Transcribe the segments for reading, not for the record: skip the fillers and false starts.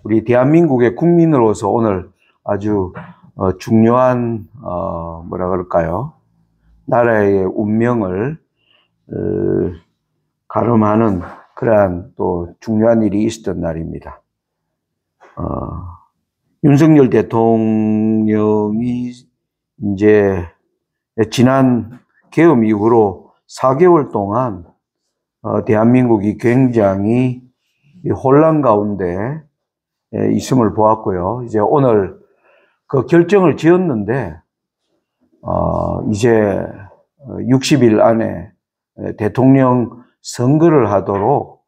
우리 대한민국의 국민으로서 오늘 아주 중요한 뭐라 그럴까요? 나라의 운명을 가름하는 그러한 또 중요한 일이 있었던 날입니다. 윤석열 대통령이 이제 지난 계엄 이후로 4개월 동안 대한민국이 굉장히 혼란 가운데 있음을 보았고요. 이제 오늘 그 결정을 지었는데 이제 60일 안에 대통령 선거를 하도록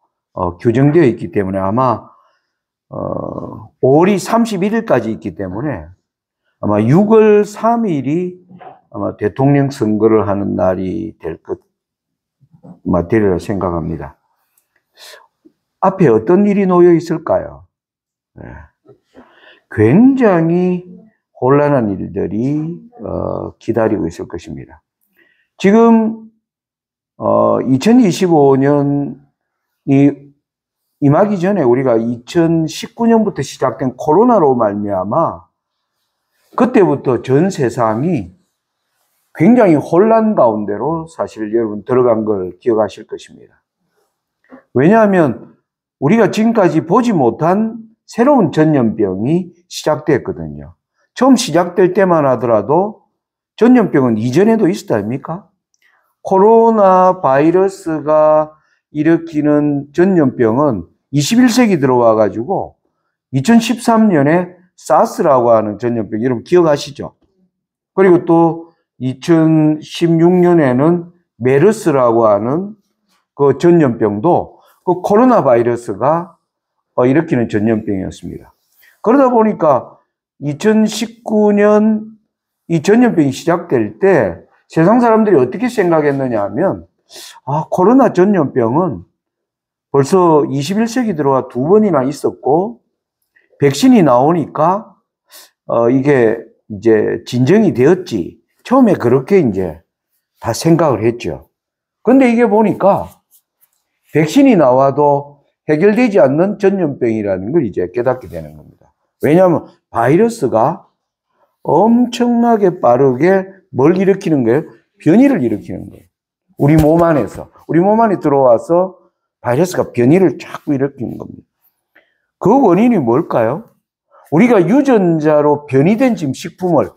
규정되어 있기 때문에 아마 5월이 31일까지 있기 때문에 아마 6월 3일이 아마 대통령 선거를 하는 날이 되리라 생각합니다. 앞에 어떤 일이 놓여 있을까요? 네. 굉장히 혼란한 일들이 기다리고 있을 것입니다. 지금 2025년이 임하기 전에 우리가 2019년부터 시작된 코로나로 말미암아 그때부터 전 세상이 굉장히 혼란 가운데로 사실 여러분 들어간 걸 기억하실 것입니다. 왜냐하면 우리가 지금까지 보지 못한 새로운 전염병이 시작됐거든요. 처음 시작될 때만 하더라도 전염병은 이전에도 있었다 아닙니까? 코로나 바이러스가 일으키는 전염병은 21세기 들어와 가지고 2013년에 사스라고 하는 전염병 여러분 기억하시죠? 그리고 또 2016년에는 메르스라고 하는 그 전염병도 그 코로나 바이러스가 일으키는 전염병이었습니다. 그러다 보니까 2019년 이 전염병이 시작될 때 세상 사람들이 어떻게 생각했느냐 하면 코로나 전염병은 벌써 21세기 들어와 2번이나 있었고 백신이 나오니까 이게 이제 진정이 되었지. 처음에 그렇게 이제 다 생각을 했죠. 근데 이게 보니까 백신이 나와도 해결되지 않는 전염병이라는 걸 이제 깨닫게 되는 겁니다. 왜냐하면 바이러스가 엄청나게 빠르게 뭘 일으키는 거예요? 변이를 일으키는 거예요. 우리 몸 안에서. 우리 몸 안에 들어와서 바이러스가 변이를 자꾸 일으키는 겁니다. 그 원인이 뭘까요? 우리가 유전자로 변이된 지금 식품을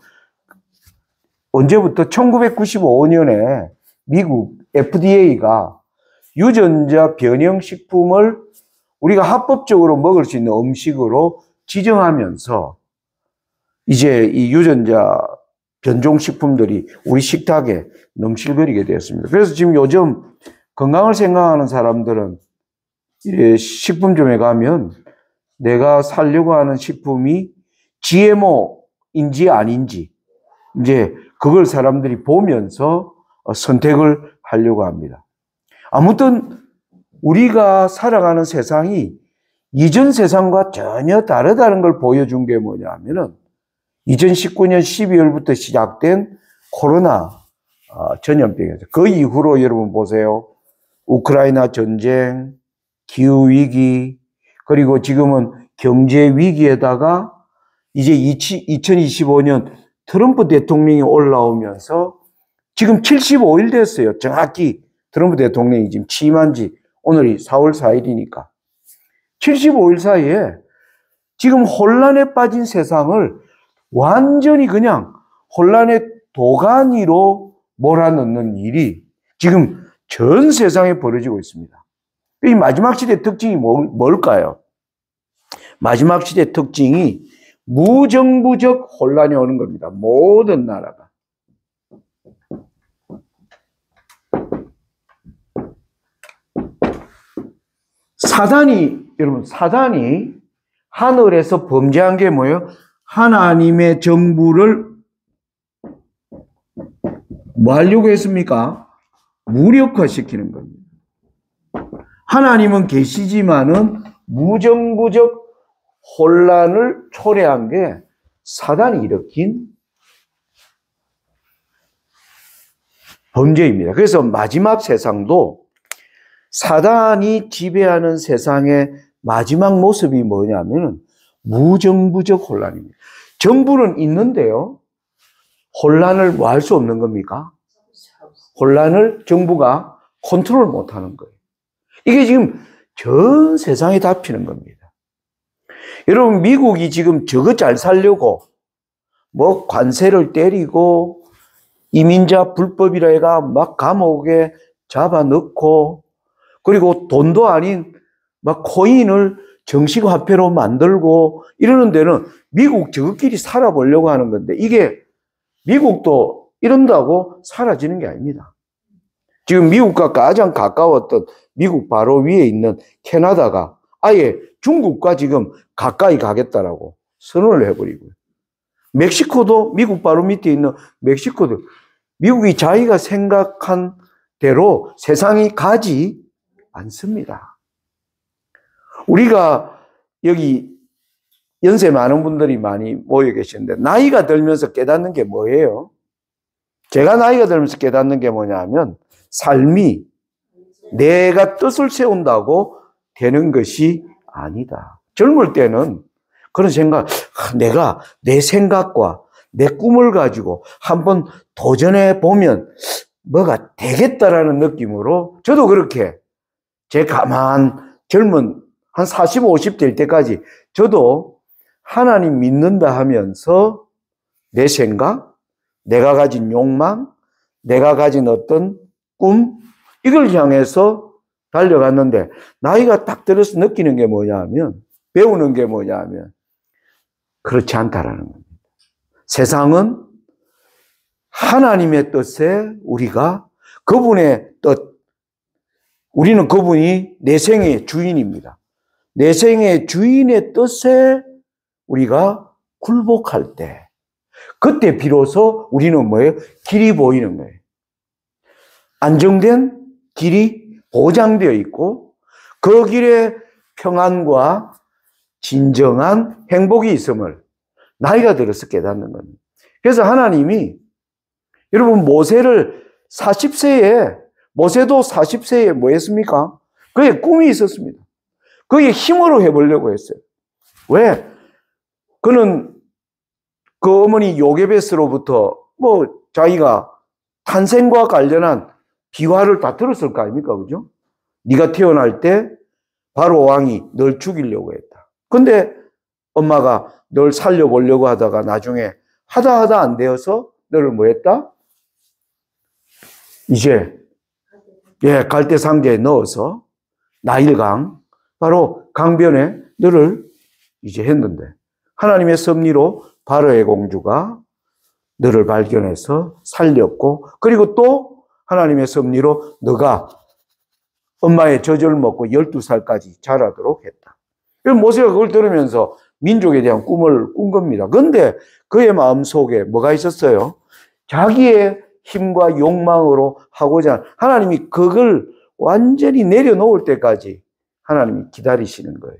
언제부터 1995년에 미국 FDA가 유전자 변형 식품을 우리가 합법적으로 먹을 수 있는 음식으로 지정하면서 이제 이 유전자 변종 식품들이 우리 식탁에 넘실거리게 되었습니다. 그래서 지금 요즘 건강을 생각하는 사람들은 식품점에 가면 내가 사려고 하는 식품이 GMO인지 아닌지 이제 그걸 사람들이 보면서 선택을 하려고 합니다. 아무튼 우리가 살아가는 세상이 이전 세상과 전혀 다르다는 걸 보여준 게 뭐냐 하면은 2019년 12월부터 시작된 코로나 전염병이었죠. 그 이후로 여러분 보세요. 우크라이나 전쟁, 기후위기, 그리고 지금은 경제위기에다가 이제 2025년 트럼프 대통령이 올라오면서 지금 75일 됐어요. 정확히 트럼프 대통령이 지금 취임한 지 오늘이 4월 4일이니까. 75일 사이에 지금 혼란에 빠진 세상을 완전히 그냥 혼란의 도가니로 몰아넣는 일이 지금 전 세상에 벌어지고 있습니다. 이 마지막 시대의 특징이 뭘까요? 마지막 시대의 특징이 무정부적 혼란이 오는 겁니다. 모든 나라가. 사단이 하늘에서 범죄한 게 뭐예요? 하나님의 정부를 뭐 하려고 했습니까? 무력화시키는 겁니다. 하나님은 계시지만은 무정부적 혼란을 초래한 게 사단이 일으킨 범죄입니다. 그래서 마지막 세상도 사단이 지배하는 세상의 마지막 모습이 뭐냐면 무정부적 혼란입니다. 정부는 있는데요. 혼란을 뭐 할 수 없는 겁니까? 혼란을 정부가 컨트롤 못 하는 거예요. 이게 지금 전 세상에 잡히는 겁니다. 여러분, 미국이 지금 저거 잘 살려고 뭐 관세를 때리고 이민자 불법이라 해가 막 감옥에 잡아넣고 그리고 돈도 아닌 막 코인을 정식 화폐로 만들고 이러는 데는 미국 저것끼리 살아보려고 하는 건데 이게 미국도 이런다고 사라지는 게 아닙니다. 지금 미국과 가장 가까웠던 미국 바로 위에 있는 캐나다가 아예 중국과 지금 가까이 가겠다라고 선언을 해버리고요. 멕시코도 미국 바로 밑에 있는 멕시코도 미국이 자기가 생각한 대로 세상이 가지 않습니다. 우리가 여기 연세 많은 분들이 많이 모여 계시는데 나이가 들면서 깨닫는 게 뭐예요? 제가 나이가 들면서 깨닫는 게 뭐냐면 삶이 내가 뜻을 세운다고 되는 것이 아니다. 젊을 때는 그런 생각, 내가 내 생각과 내 꿈을 가지고 한번 도전해 보면 뭐가 되겠다라는 느낌으로 저도 그렇게 제 가만 젊은 한 40, 50 될 때까지 저도 하나님 믿는다 하면서 내 생각, 내가 가진 욕망, 내가 가진 어떤 꿈, 이걸 향해서 달려갔는데 나이가 딱 들어서 느끼는 게 뭐냐면 배우는 게 뭐냐면 그렇지 않다라는 겁니다. 세상은 하나님의 뜻에 우리가 그분의 뜻, 우리는 그분이 내 생의 주인입니다. 내 생의 주인의 뜻에 우리가 굴복할 때 그때 비로소 우리는 뭐예요? 길이 보이는 거예요. 안정된 길이 보장되어 있고 그 길에 평안과 진정한 행복이 있음을 나이가 들어서 깨닫는 겁니다. 그래서 하나님이 여러분 모세도 40세에 뭐 했습니까? 그의 꿈이 있었습니다. 그의 힘으로 해보려고 했어요. 왜? 그는 그 어머니 요게베스로부터 뭐 자기가 탄생과 관련한 비화를 다 들었을 거 아닙니까? 그죠? 네가 태어날 때 바로 왕이 널 죽이려고 했다. 근데 엄마가 널 살려보려고 하다가 나중에 하다 안 되어서 너를 뭐 했다? 이제 갈대 상자에 넣어서 나일강 바로 강변에 너를 이제 했는데 하나님의 섭리로 바로의 공주가 너를 발견해서 살렸고 그리고 또 하나님의 섭리로 너가 엄마의 젖을 먹고 12살까지 자라도록 했다. 모세가 그걸 들으면서 민족에 대한 꿈을 꾼 겁니다. 그런데 그의 마음속에 뭐가 있었어요? 자기의 힘과 욕망으로 하고자 하나님이 그걸 완전히 내려놓을 때까지 하나님이 기다리시는 거예요.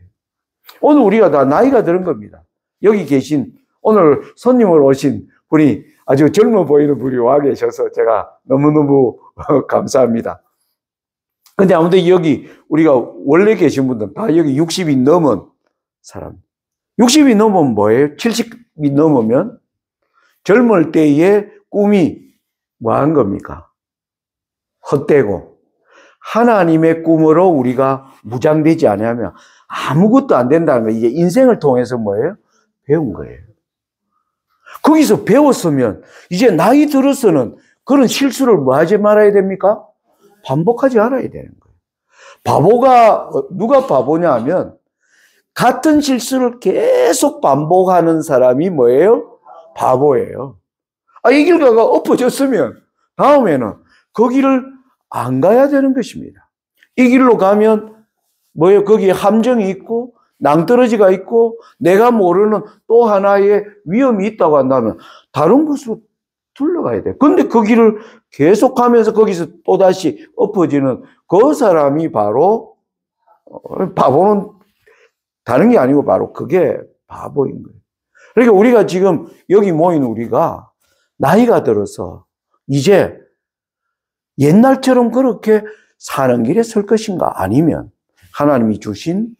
오늘 우리가 다 나이가 들은 겁니다. 여기 계신 오늘 손님으로 오신 분이 아주 젊어 보이는 분이 와 계셔서 제가 너무너무 감사합니다. 근데 아무튼 여기 우리가 원래 계신 분들은 다 여기 60이 넘은 사람. 60이 넘으면 뭐예요? 70이 넘으면 젊을 때의 꿈이 뭐 한 겁니까? 헛되고 하나님의 꿈으로 우리가 무장되지 않으면 아무것도 안 된다는 거예요. 이제 인생을 통해서 뭐예요? 배운 거예요. 거기서 배웠으면 이제 나이 들어서는 그런 실수를 뭐 하지 말아야 됩니까? 반복하지 않아야 되는 거예요. 누가 바보냐 하면 같은 실수를 계속 반복하는 사람이 뭐예요? 바보예요. 이 길 가가 엎어졌으면 다음에는 그 길을 안 가야 되는 것입니다. 이 길로 가면 뭐예요? 거기에 함정이 있고 낭떠러지가 있고 내가 모르는 또 하나의 위험이 있다고 한다면 다른 곳으로 둘러가야 돼요. 근데 그 길을 계속하면서 거기서 또다시 엎어지는 그 사람이 바로 바보는 다른 게 아니고 바로 그게 바보인 거예요. 그러니까 우리가 지금 여기 모인 우리가 나이가 들어서 이제 옛날처럼 그렇게 사는 길에 설 것인가 아니면 하나님이 주신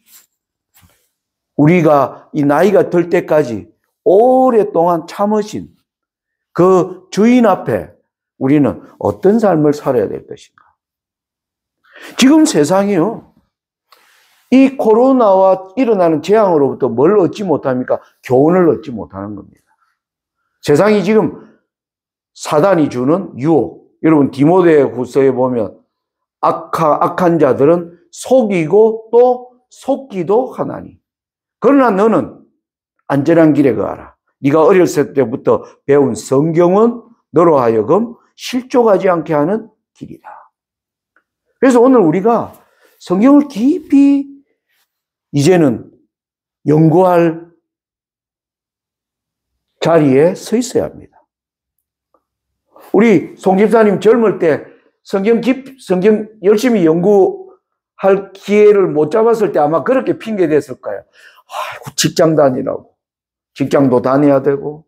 우리가 이 나이가 들 때까지 오랫동안 참으신 그 주인 앞에 우리는 어떤 삶을 살아야 될 것인가? 지금 세상이요, 이 코로나와 일어나는 재앙으로부터 뭘 얻지 못합니까? 교훈을 얻지 못하는 겁니다. 세상이 지금 사단이 주는 유혹, 여러분 디모데후서에 보면 악한 자들은 속이고 또 속기도 하나니 그러나 너는 안전한 길에 거하라. 네가 어렸을 때부터 배운 성경은 너로 하여금 실족하지 않게 하는 길이다. 그래서 오늘 우리가 성경을 깊이 이제는 연구할 자리에 서 있어야 합니다. 우리 송 집사님 젊을 때 성경 열심히 연구할 기회를 못 잡았을 때 아마 그렇게 핑계 댔을 거예요. 아이고, 직장 다니라고. 직장도 다녀야 되고.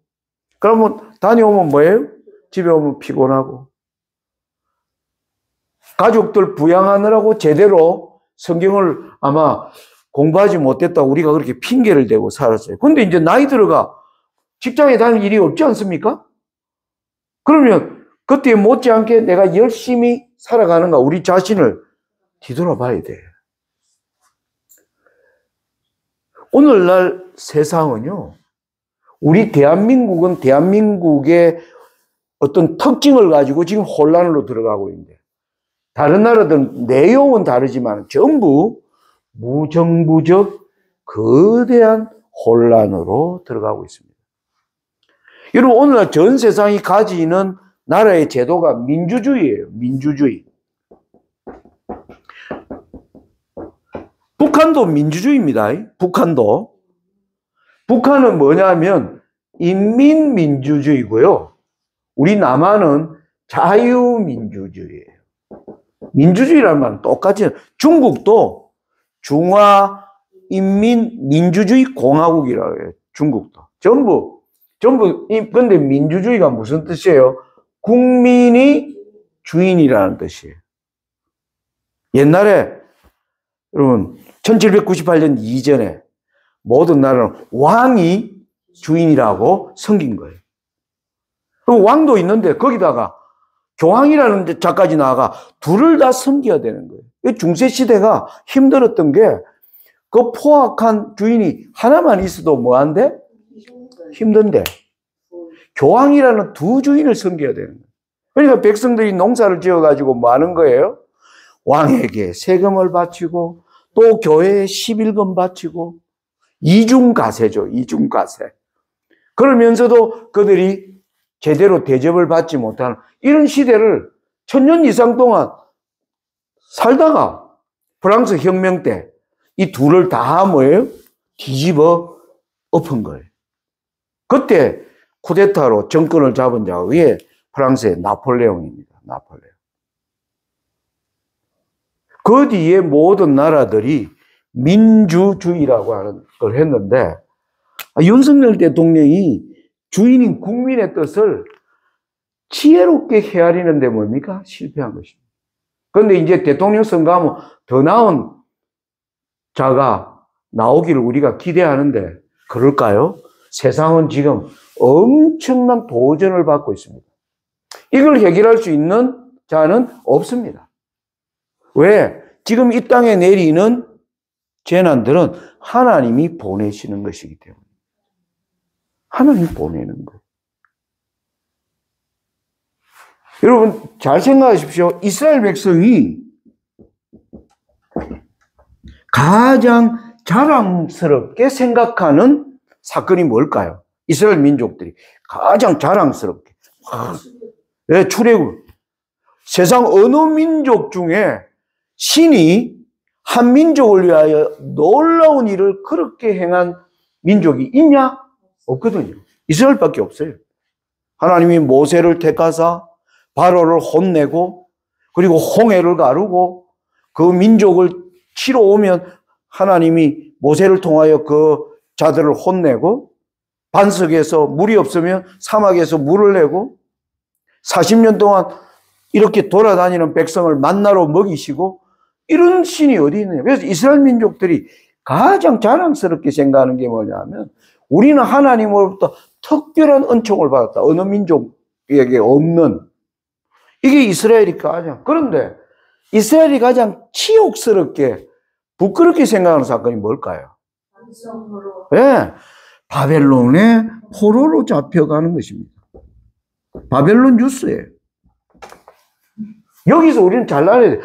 그러면 다녀오면 뭐예요? 집에 오면 피곤하고. 가족들 부양하느라고 제대로 성경을 아마 공부하지 못했다고 우리가 그렇게 핑계를 대고 살았어요. 근데 이제 나이 들어가 직장에 다닐 일이 없지 않습니까? 그러면 그때 못지않게 내가 열심히 살아가는가 우리 자신을 뒤돌아봐야 돼. 오늘날 세상은요, 우리 대한민국은 대한민국의 어떤 특징을 가지고 지금 혼란으로 들어가고 있는데, 다른 나라들은 내용은 다르지만 전부 무정부적 거대한 혼란으로 들어가고 있습니다. 여러분, 오늘날 전 세상이 가지는 나라의 제도가 민주주의예요. 민주주의. 북한도 민주주의입니다. 북한도. 북한은 뭐냐면 인민민주주의고요. 우리 남한은 자유민주주의예요. 민주주의라는 말은 똑같이 중국도 중화인민민주주의공화국이라고 해요. 중국도. 전부 근데 민주주의가 무슨 뜻이에요? 국민이 주인이라는 뜻이에요. 옛날에 여러분 1798년 이전에 모든 나라는 왕이 주인이라고 섬긴 거예요. 그럼 왕도 있는데 거기다가 교황이라는 자까지 나아가 둘을 다 섬겨야 되는 거예요. 중세시대가 힘들었던 게 그 포악한 주인이 하나만 있어도 뭐한데? 힘든데 교황이라는 두 주인을 섬겨야 되는 거예요. 그러니까 백성들이 농사를 지어가지고 뭐 하는 거예요? 왕에게 세금을 바치고 또 교회에 11금 바치고 이중가세죠. 이중가세. 그러면서도 그들이 제대로 대접을 받지 못하는 이런 시대를 1000년 이상 동안 살다가 프랑스 혁명 때 이 둘을 다 뭐예요? 뒤집어 엎은 거예요. 그때 쿠데타로 정권을 잡은 자가 왜 프랑스의 나폴레옹입니다. 나폴레옹. 그 뒤에 모든 나라들이 민주주의라고 하는 걸 했는데 윤석열 대통령이 주인인 국민의 뜻을 지혜롭게 헤아리는데 뭡니까? 실패한 것입니다. 그런데 이제 대통령 선거하면 더 나은 자가 나오기를 우리가 기대하는데 그럴까요? 세상은 지금 엄청난 도전을 받고 있습니다. 이걸 해결할 수 있는 자는 없습니다. 왜? 지금 이 땅에 내리는 재난들은 하나님이 보내시는 것이기 때문에. 하나님이 보내는 거예요. 여러분 잘 생각하십시오. 이스라엘 백성이 가장 자랑스럽게 생각하는 사건이 뭘까요? 이스라엘 민족들이 가장 자랑스럽게. 네, 출애굽. 세상 어느 민족 중에 신이 한 민족을 위하여 놀라운 일을 그렇게 행한 민족이 있냐? 없거든요. 이스라엘밖에 없어요. 하나님이 모세를 택하사 바로를 혼내고 그리고 홍해를 가르고 그 민족을 치러 오면 하나님이 모세를 통하여 그 자들을 혼내고 반석에서 물이 없으면 사막에서 물을 내고 40년 동안 이렇게 돌아다니는 백성을 만나러 먹이시고 이런 신이 어디 있느냐. 그래서 이스라엘 민족들이 가장 자랑스럽게 생각하는 게 뭐냐면 우리는 하나님으로부터 특별한 은총을 받았다. 어느 민족에게 없는. 이게 이스라엘이 가장. 그런데 이스라엘이 가장 치욕스럽게 부끄럽게 생각하는 사건이 뭘까요? 네, 바벨론의 포로로 잡혀가는 것입니다. 바벨론 뉴스예요. 여기서 우리는 잘 알아야 돼요.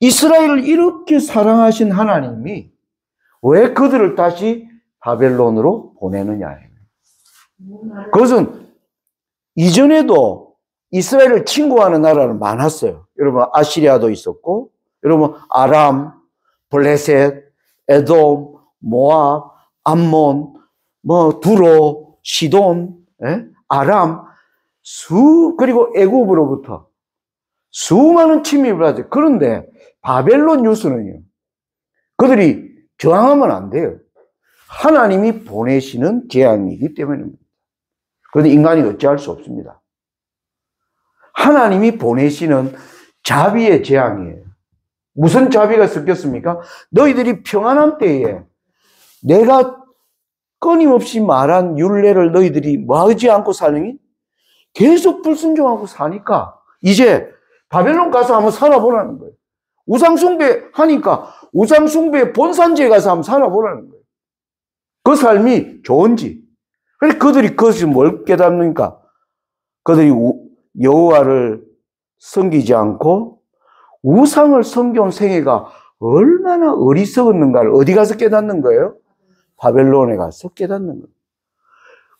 이스라엘을 이렇게 사랑하신 하나님이 왜 그들을 다시 바벨론으로 보내느냐예요. 그것은 이전에도 이스라엘을 침공하는 나라는 많았어요. 여러분 아시리아도 있었고, 여러분 아람, 블레셋, 에돔, 모압, 암몬, 두로, 시돈, 아람, 그리고 애굽으로부터 수많은 침입을 하죠. 그런데 바벨론 뉴스는요, 그들이 저항하면 안 돼요. 하나님이 보내시는 재앙이기 때문입니다. 그런데 인간이 어찌할 수 없습니다. 하나님이 보내시는 자비의 재앙이에요. 무슨 자비가 섞였습니까? 너희들이 평안한 때에 내가 끊임없이 말한 율례를 너희들이 뭐하지 않고 사느니 계속 불순종하고 사니까 이제 바벨론 가서 한번 살아보라는 거예요. 우상숭배 하니까 우상숭배 본산지에 가서 한번 살아보라는 거예요. 그 삶이 좋은지. 그래서 그들이 그것을 뭘 깨닫는가? 그들이 여호와를 섬기지 않고 우상을 섬겨온 생애가 얼마나 어리석었는가를 어디 가서 깨닫는 거예요? 바벨론에 가서 깨닫는 거예요.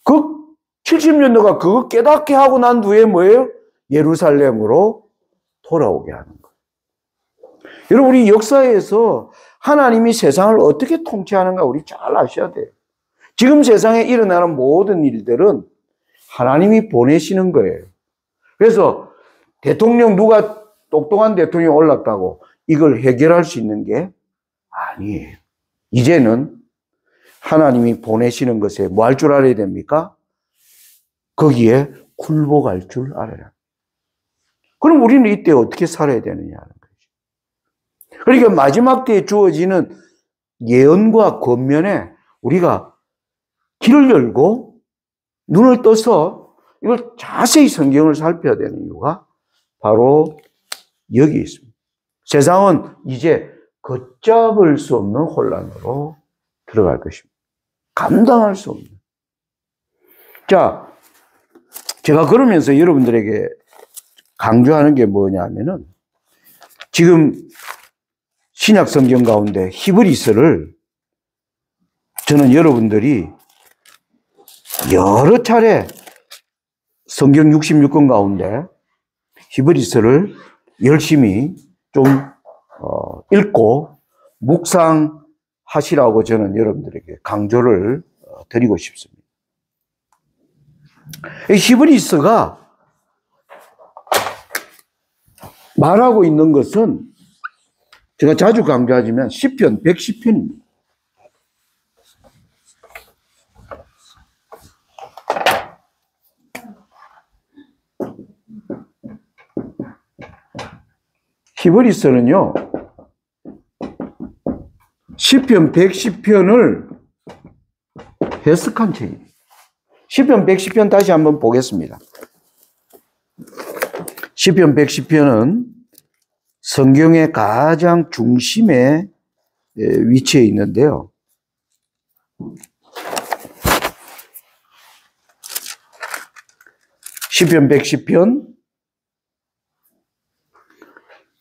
그 70년도가 그거 깨닫게 하고 난 후에 뭐예요? 예루살렘으로 돌아오게 하는 거예요. 여러분, 우리 역사에서 하나님이 세상을 어떻게 통치하는가 우리 잘 아셔야 돼요. 지금 세상에 일어나는 모든 일들은 하나님이 보내시는 거예요. 그래서 대통령 누가 똑똑한 대통령이 올랐다고 이걸 해결할 수 있는 게 아니에요. 이제는 하나님이 보내시는 것에 뭐 할 줄 알아야 됩니까? 거기에 굴복할 줄 알아야. 그럼 우리는 이때 어떻게 살아야 되느냐는 거죠. 그러니까 마지막 때에 주어지는 예언과 권면에 우리가 귀를 열고 눈을 떠서 이걸 자세히 성경을 살펴야 되는 이유가 바로 여기 있습니다. 세상은 이제 걷잡을 수 없는 혼란으로 들어갈 것입니다. 감당할 수 없는. 자, 제가 그러면서 여러분들에게 강조하는 게 뭐냐면은 지금 신약 성경 가운데 히브리서를 저는 여러분들이 여러 차례 성경 66권 가운데 히브리서를 열심히 좀 읽고 묵상하시라고 저는 여러분들에게 강조를 드리고 싶습니다. 히브리서가 말하고 있는 것은 제가 자주 강조하지만 시편 110편입니다. 히브리서는요, 시편 110편을 해석한 책이에요. 시편 110편 다시 한번 보겠습니다. 시편 110편은 성경의 가장 중심에 위치해 있는데요. 시편 110편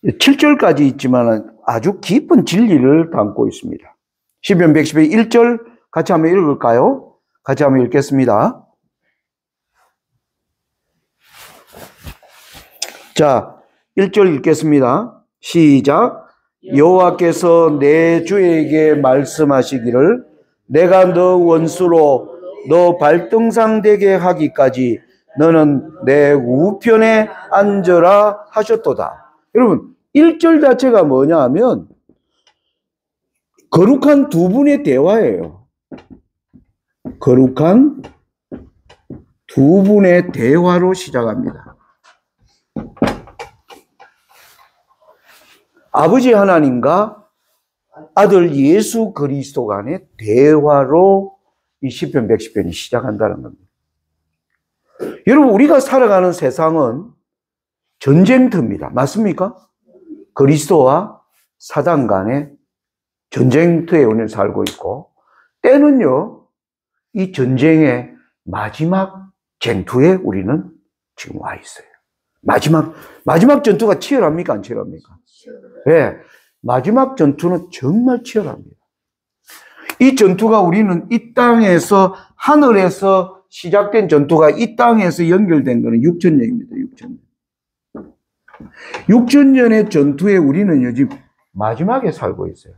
7절까지 있지만 아주 깊은 진리를 담고 있습니다. 시편 110편 1절 같이 한번 읽을까요? 같이 한번 읽겠습니다. 자, 1절 읽겠습니다. 시작. 여호와께서 내 주에게 말씀하시기를 내가 너 원수로 너 발등상 되게 하기까지 너는 내 우편에 앉으라 하셨도다. 여러분, 1절 자체가 뭐냐 하면 거룩한 두 분의 대화예요. 거룩한 두 분의 대화로 시작합니다. 아버지 하나님과 아들 예수 그리스도 간의 대화로 이 시편 110편이 시작한다는 겁니다. 여러분, 우리가 살아가는 세상은 전쟁터입니다. 맞습니까? 그리스도와 사단 간의 전쟁터에 우리는 살고 있고, 때는요, 이 전쟁의 마지막 쟁투에 우리는 지금 와 있어요. 마지막 전투가 치열합니까? 안 치열합니까? 네, 마지막 전투는 정말 치열합니다. 이 전투가 우리는 이 땅에서, 하늘에서 시작된 전투가 이 땅에서 연결된 것은 6,000년입니다. 6,000년. 6,000년의 전투에 우리는 요즘 마지막에 살고 있어요.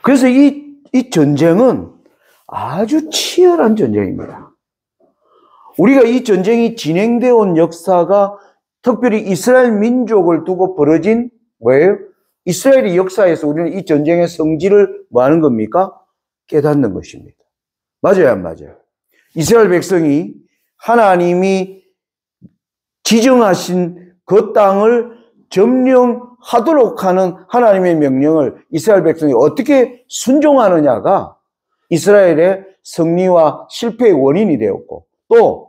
그래서 이 전쟁은 아주 치열한 전쟁입니다. 우리가 이 전쟁이 진행되어 온 역사가 특별히 이스라엘 민족을 두고 벌어진 뭐예요? 이스라엘의 역사에서 우리는 이 전쟁의 성질을 뭐 하는 겁니까? 깨닫는 것입니다. 맞아요, 안 맞아요? 이스라엘 백성이 하나님이 지정하신 그 땅을 점령하도록 하는 하나님의 명령을 이스라엘 백성이 어떻게 순종하느냐가 이스라엘의 승리와 실패의 원인이 되었고, 또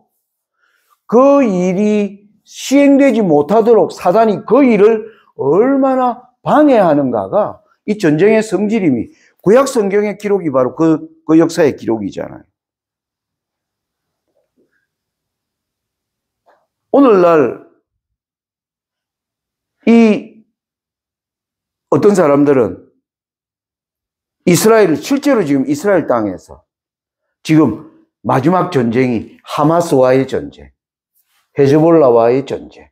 그 일이 시행되지 못하도록 사단이 그 일을 얼마나 방해하는가가 이 전쟁의 성질임이, 구약 성경의 기록이 바로 그 역사의 기록이잖아요. 오늘날 이 어떤 사람들은 실제로 지금 이스라엘 땅에서 지금 마지막 전쟁이 하마스와의 전쟁, 헤즈볼라와의 전쟁,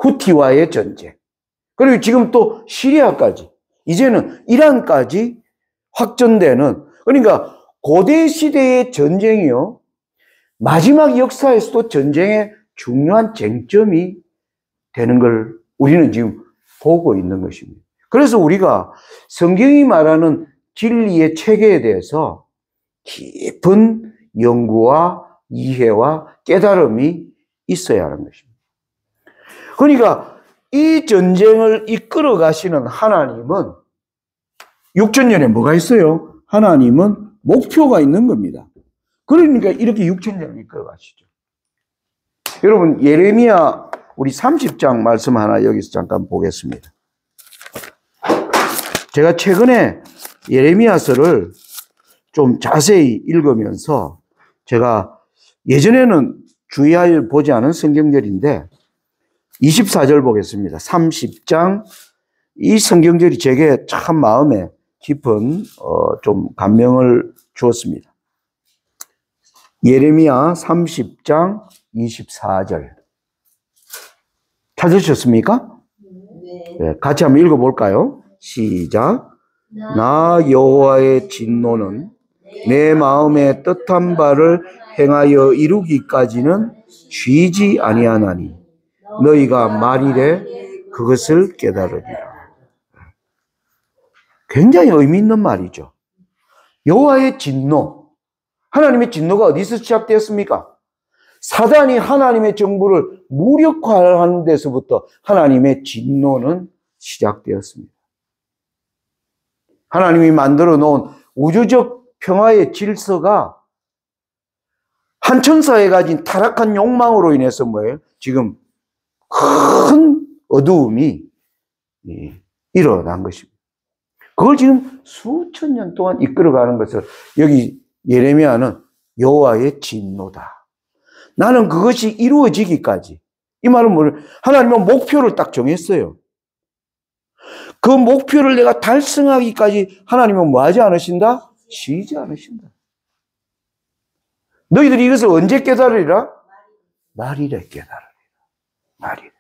후티와의 전쟁, 그리고 지금 또 시리아까지, 이제는 이란까지 확전되는, 그러니까 고대 시대의 전쟁이요, 마지막 역사에서도 전쟁의 중요한 쟁점이 되는 걸 우리는 지금 보고 있는 것입니다. 그래서 우리가 성경이 말하는 진리의 체계에 대해서 깊은 연구와 이해와 깨달음이 있어야 하는 것입니다. 그러니까 이 전쟁을 이끌어 가시는 하나님은 6,000년에 뭐가 있어요? 하나님은 목표가 있는 겁니다. 그러니까 이렇게 6,000년을 이끌어 가시죠. 여러분, 예레미야 우리 30장 말씀 하나 여기서 잠깐 보겠습니다. 제가 최근에 예레미야서를 좀 자세히 읽으면서 제가 예전에는 주의하여 보지 않은 성경절인데 24절 보겠습니다. 30장 이 성경절이 제게 참 마음에 깊은 좀 감명을 주었습니다. 예레미야 30장 24절 찾으셨습니까? 네, 같이 한번 읽어볼까요? 시작. 나 여호와의 진노는 내 마음에 뜻한 바를 행하여 이루기까지는 쉬지 아니하나니 너희가 말이래 그것을 깨달으리라. 굉장히 의미 있는 말이죠. 여호와의 진노, 하나님의 진노가 어디서 시작되었습니까? 사단이 하나님의 정부를 무력화하는 데서부터 하나님의 진노는 시작되었습니다. 하나님이 만들어 놓은 우주적 평화의 질서가 한 천사에 가진 타락한 욕망으로 인해서 뭐예요? 지금 큰 어두움이 일어난 것입니다. 그걸 지금 수천 년 동안 이끌어가는 것을 여기 예레미야는 여호와의 진노다. 나는 그것이 이루어지기까지. 이 말은 뭐예요? 하나님은 목표를 딱 정했어요. 그 목표를 내가 달성하기까지 하나님은 뭐 하지 않으신다? 쉬지 않으신다. 너희들이 이것을 언제 깨달으리라? 말이래 깨달으리라. 말이래.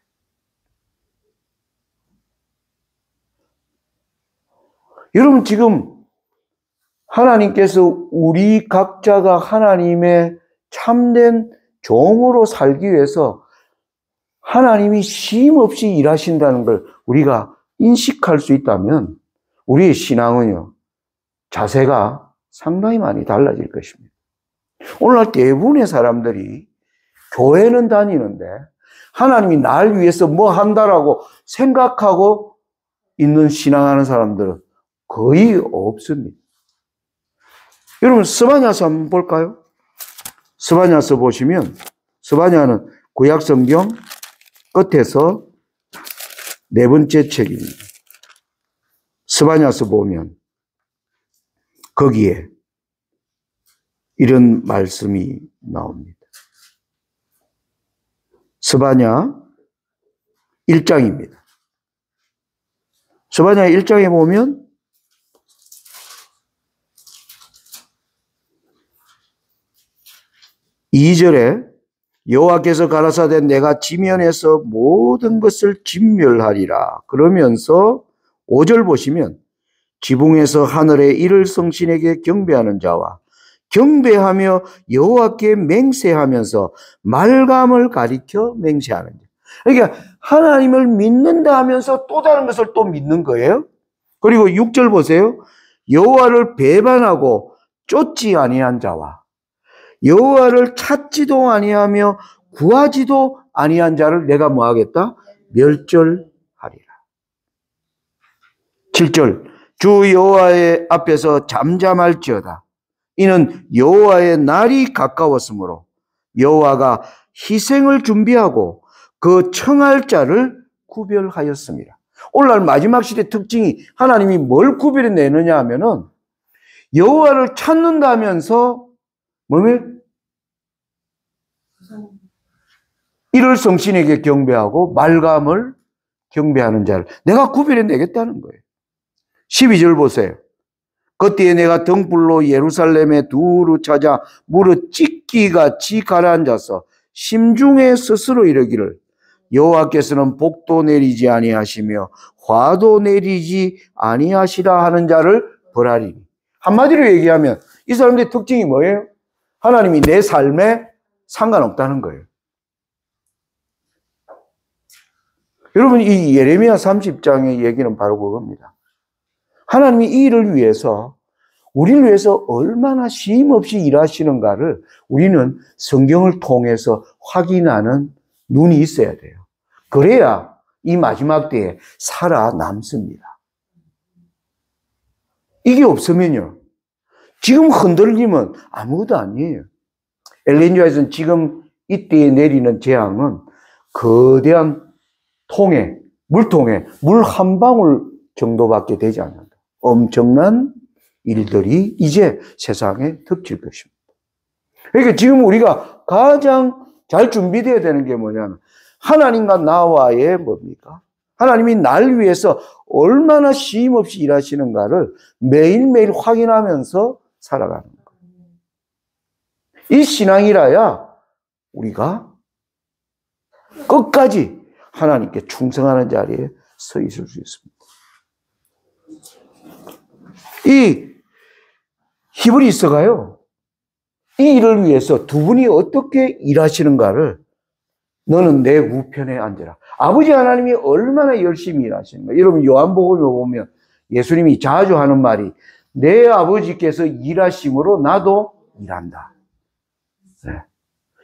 여러분, 지금 하나님께서 우리 각자가 하나님의 참된 종으로 살기 위해서 하나님이 쉼 없이 일하신다는 걸 우리가 인식할 수 있다면 우리의 신앙은요, 자세가 상당히 많이 달라질 것입니다. 오늘날 대부분의 사람들이 교회는 다니는데 하나님이 날 위해서 뭐 한다라고 생각하고 있는 신앙하는 사람들은 거의 없습니다. 여러분, 스바냐서 한번 볼까요? 스바냐서 보시면, 스바냐는 구약 성경 끝에서 네 번째 책입니다. 스바냐서 보면 거기에 이런 말씀이 나옵니다. 스바냐 1장입니다. 스바냐 1장에 보면 2절에 여호와께서 가라사대 내가 지면에서 모든 것을 진멸하리라. 그러면서 5절 보시면 지붕에서 하늘의 이를 성신에게 경배하는 자와 경배하며 여호와께 맹세하면서 말감을 가리켜 맹세하는 자. 그러니까 하나님을 믿는다 하면서 또 다른 것을 또 믿는 거예요. 그리고 6절 보세요. 여호와를 배반하고 쫓지 아니한 자와 여호와를 찾지도 아니하며 구하지도 아니한 자를 내가 뭐 하겠다? 멸절하리라. 7절 주 여호와의 앞에서 잠잠할지어다. 이는 여호와의 날이 가까웠으므로 여호와가 희생을 준비하고 그 청할 자를 구별하였습니다. 오늘날 마지막 시대 특징이 하나님이 뭘 구별해내느냐 하면은 여호와를 찾는다면서 뭐면 이를 성신에게 경배하고 말감을 경배하는 자를 내가 구별해내겠다는 거예요. 12절 보세요. 그때에 내가 등불로 예루살렘에 두루 찾아 무릇 찢기같이 가라앉아서 심중에 스스로 이르기를 여호와께서는 복도 내리지 아니하시며 화도 내리지 아니하시라 하는 자를 벌하리니. 한마디로 얘기하면 이 사람들의 특징이 뭐예요? 하나님이 내 삶에 상관없다는 거예요. 여러분, 이 예레미야 30장의 얘기는 바로 그겁니다. 하나님이 이 일을 위해서, 우리를 위해서 얼마나 쉼없이 일하시는가를 우리는 성경을 통해서 확인하는 눈이 있어야 돼요. 그래야 이 마지막 때에 살아남습니다. 이게 없으면요, 지금 흔들리면 아무것도 아니에요. 엘렌 주하에서는 지금 이때에 내리는 재앙은 거대한 통에, 물통에 물 한 방울 정도밖에 되지 않는다. 엄청난 일들이 이제 세상에 덮칠 것입니다. 그러니까 지금 우리가 가장 잘 준비되어야 되는 게 뭐냐면 하나님과 나와의 뭡니까? 하나님이 날 위해서 얼마나 쉼없이 일하시는가를 매일매일 확인하면서 살아가는 거예요. 이 신앙이라야 우리가 끝까지 하나님께 충성하는 자리에 서 있을 수 있습니다. 이 히브리서가요, 이 일을 위해서 두 분이 어떻게 일하시는가를 너는 내 우편에 앉아라. 아버지 하나님이 얼마나 열심히 일하시는가. 여러분 요한복음에 보면 예수님이 자주 하는 말이 내 아버지께서 일하심으로 나도 일한다. 네.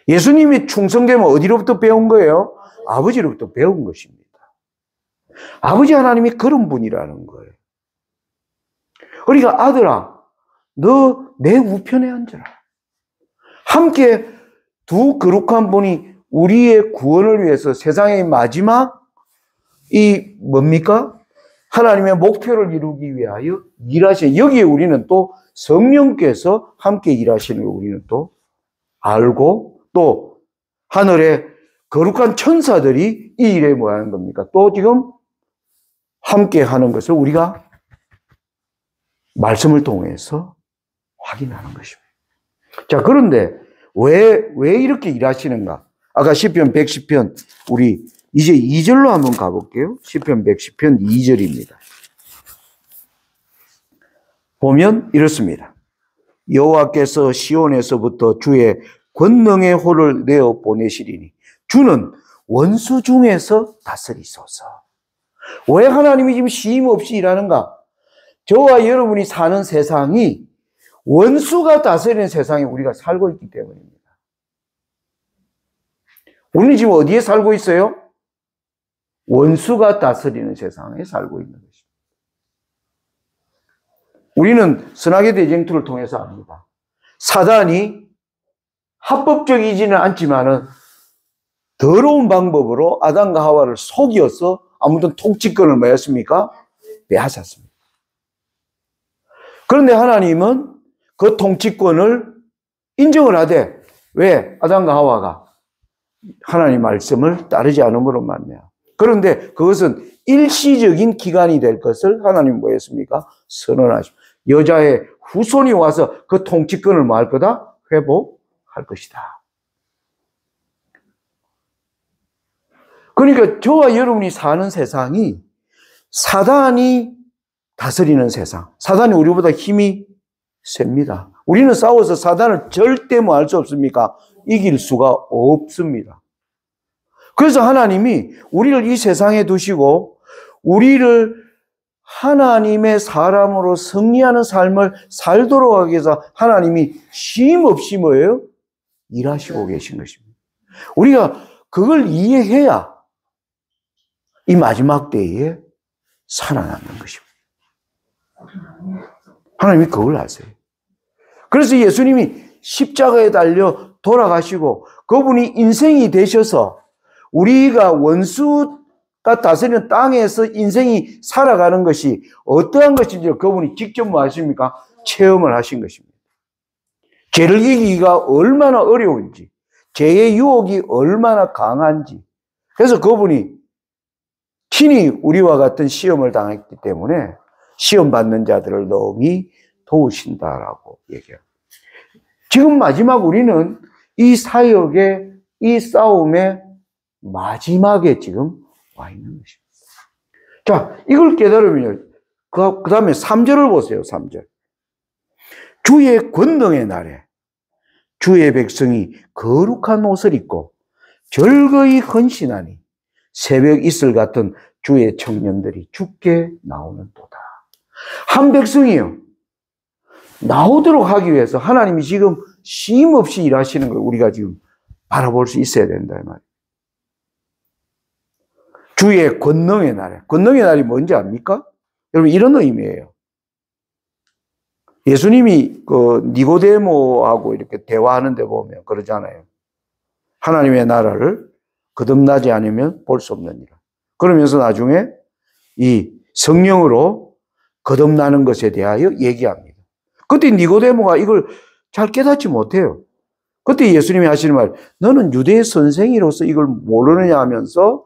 예수님이 충성되면 어디로부터 배운 거예요? 아버지로부터 배운 것입니다. 아버지 하나님이 그런 분이라는 거예요. 그러니까 아들아, 너 내 우편에 앉아라. 함께 두 거룩한 분이 우리의 구원을 위해서 세상의 마지막 이 뭡니까? 하나님의 목표를 이루기 위하여 일하시는, 여기에 우리는 또 성령께서 함께 일하시는 걸 우리는 또 알고, 또 하늘의 거룩한 천사들이 이 일에 뭐 하는 겁니까? 또 지금 함께 하는 것을 우리가 말씀을 통해서 확인하는 것입니다. 자, 그런데 왜 이렇게 일하시는가? 아까 시편 110편, 우리 이제 2절로 한번 가볼게요. 시편 110편 2절입니다. 보면 이렇습니다. 여호와께서 시온에서부터 주의 권능의 호를 내어 보내시리니 주는 원수 중에서 다스리소서. 왜 하나님이 지금 쉼 없이 일하는가? 저와 여러분이 사는 세상이 원수가 다스리는 세상에 우리가 살고 있기 때문입니다. 우리는 지금 어디에 살고 있어요? 원수가 다스리는 세상에 살고 있는 것입니다. 우리는 선악의 대쟁투를 통해서 압니다. 사단이 합법적이지는 않지만은 더러운 방법으로 아담과 하와를 속여서 아무튼 통치권을 뭐 했습니까? 빼앗았습니다. 그런데 하나님은 그 통치권을 인정을 하되, 왜? 아담과 하와가 하나님 말씀을 따르지 않음으로 말미암아. 그런데 그것은 일시적인 기간이 될 것을 하나님 뭐 했습니까? 선언하십니다. 여자의 후손이 와서 그 통치권을 뭐 할 거다? 회복할 것이다. 그러니까 저와 여러분이 사는 세상이 사단이 다스리는 세상. 사단이 우리보다 힘이 셉니다. 우리는 싸워서 사단을 절대 뭐 할 수 없습니까? 이길 수가 없습니다. 그래서 하나님이 우리를 이 세상에 두시고 우리를 하나님의 사람으로 승리하는 삶을 살도록 하기 위해서 하나님이 쉼 없이 뭐예요? 일하시고 계신 것입니다. 우리가 그걸 이해해야 이 마지막 때에 살아남는 것입니다. 하나님이 그걸 아세요. 그래서 예수님이 십자가에 달려 돌아가시고 그분이 인생이 되셔서 우리가 원수가 다스리는 땅에서 인생이 살아가는 것이 어떠한 것인지 그분이 직접 뭐 하십니까? 체험을 하신 것입니다. 죄를 이기기가 얼마나 어려운지, 죄의 유혹이 얼마나 강한지. 그래서 그분이 친히 우리와 같은 시험을 당했기 때문에 시험 받는 자들을 너무 도우신다라고 얘기해요. 지금 마지막 우리는 이 사역의 이 싸움의 마지막에 지금 와 있는 것입니다. 자, 이걸 깨달으면요. 그 다음에 3절을 보세요. 3절. 주의 권능의 날에 주의 백성이 거룩한 옷을 입고 절거히 헌신하니 새벽 이슬 같은 주의 청년들이 죽게 나오는도다. 한 백성이요. 나오도록 하기 위해서 하나님이 지금 쉼 없이 일하시는 걸 우리가 지금 바라볼 수 있어야 된다 이 말이에요. 주의 권능의 날에. 권능의 날이 뭔지 압니까? 여러분 이런 의미예요. 예수님이 그 니고데모하고 이렇게 대화하는데 보면 그러잖아요. 하나님의 나라를 거듭나지 않으면 볼 수 없느니라. 그러면서 나중에 이 성령으로 거듭나는 것에 대하여 얘기합니다. 그때 니고데모가 이걸 잘 깨닫지 못해요. 그때 예수님이 하시는 말, 너는 유대의 선생이로서 이걸 모르느냐 하면서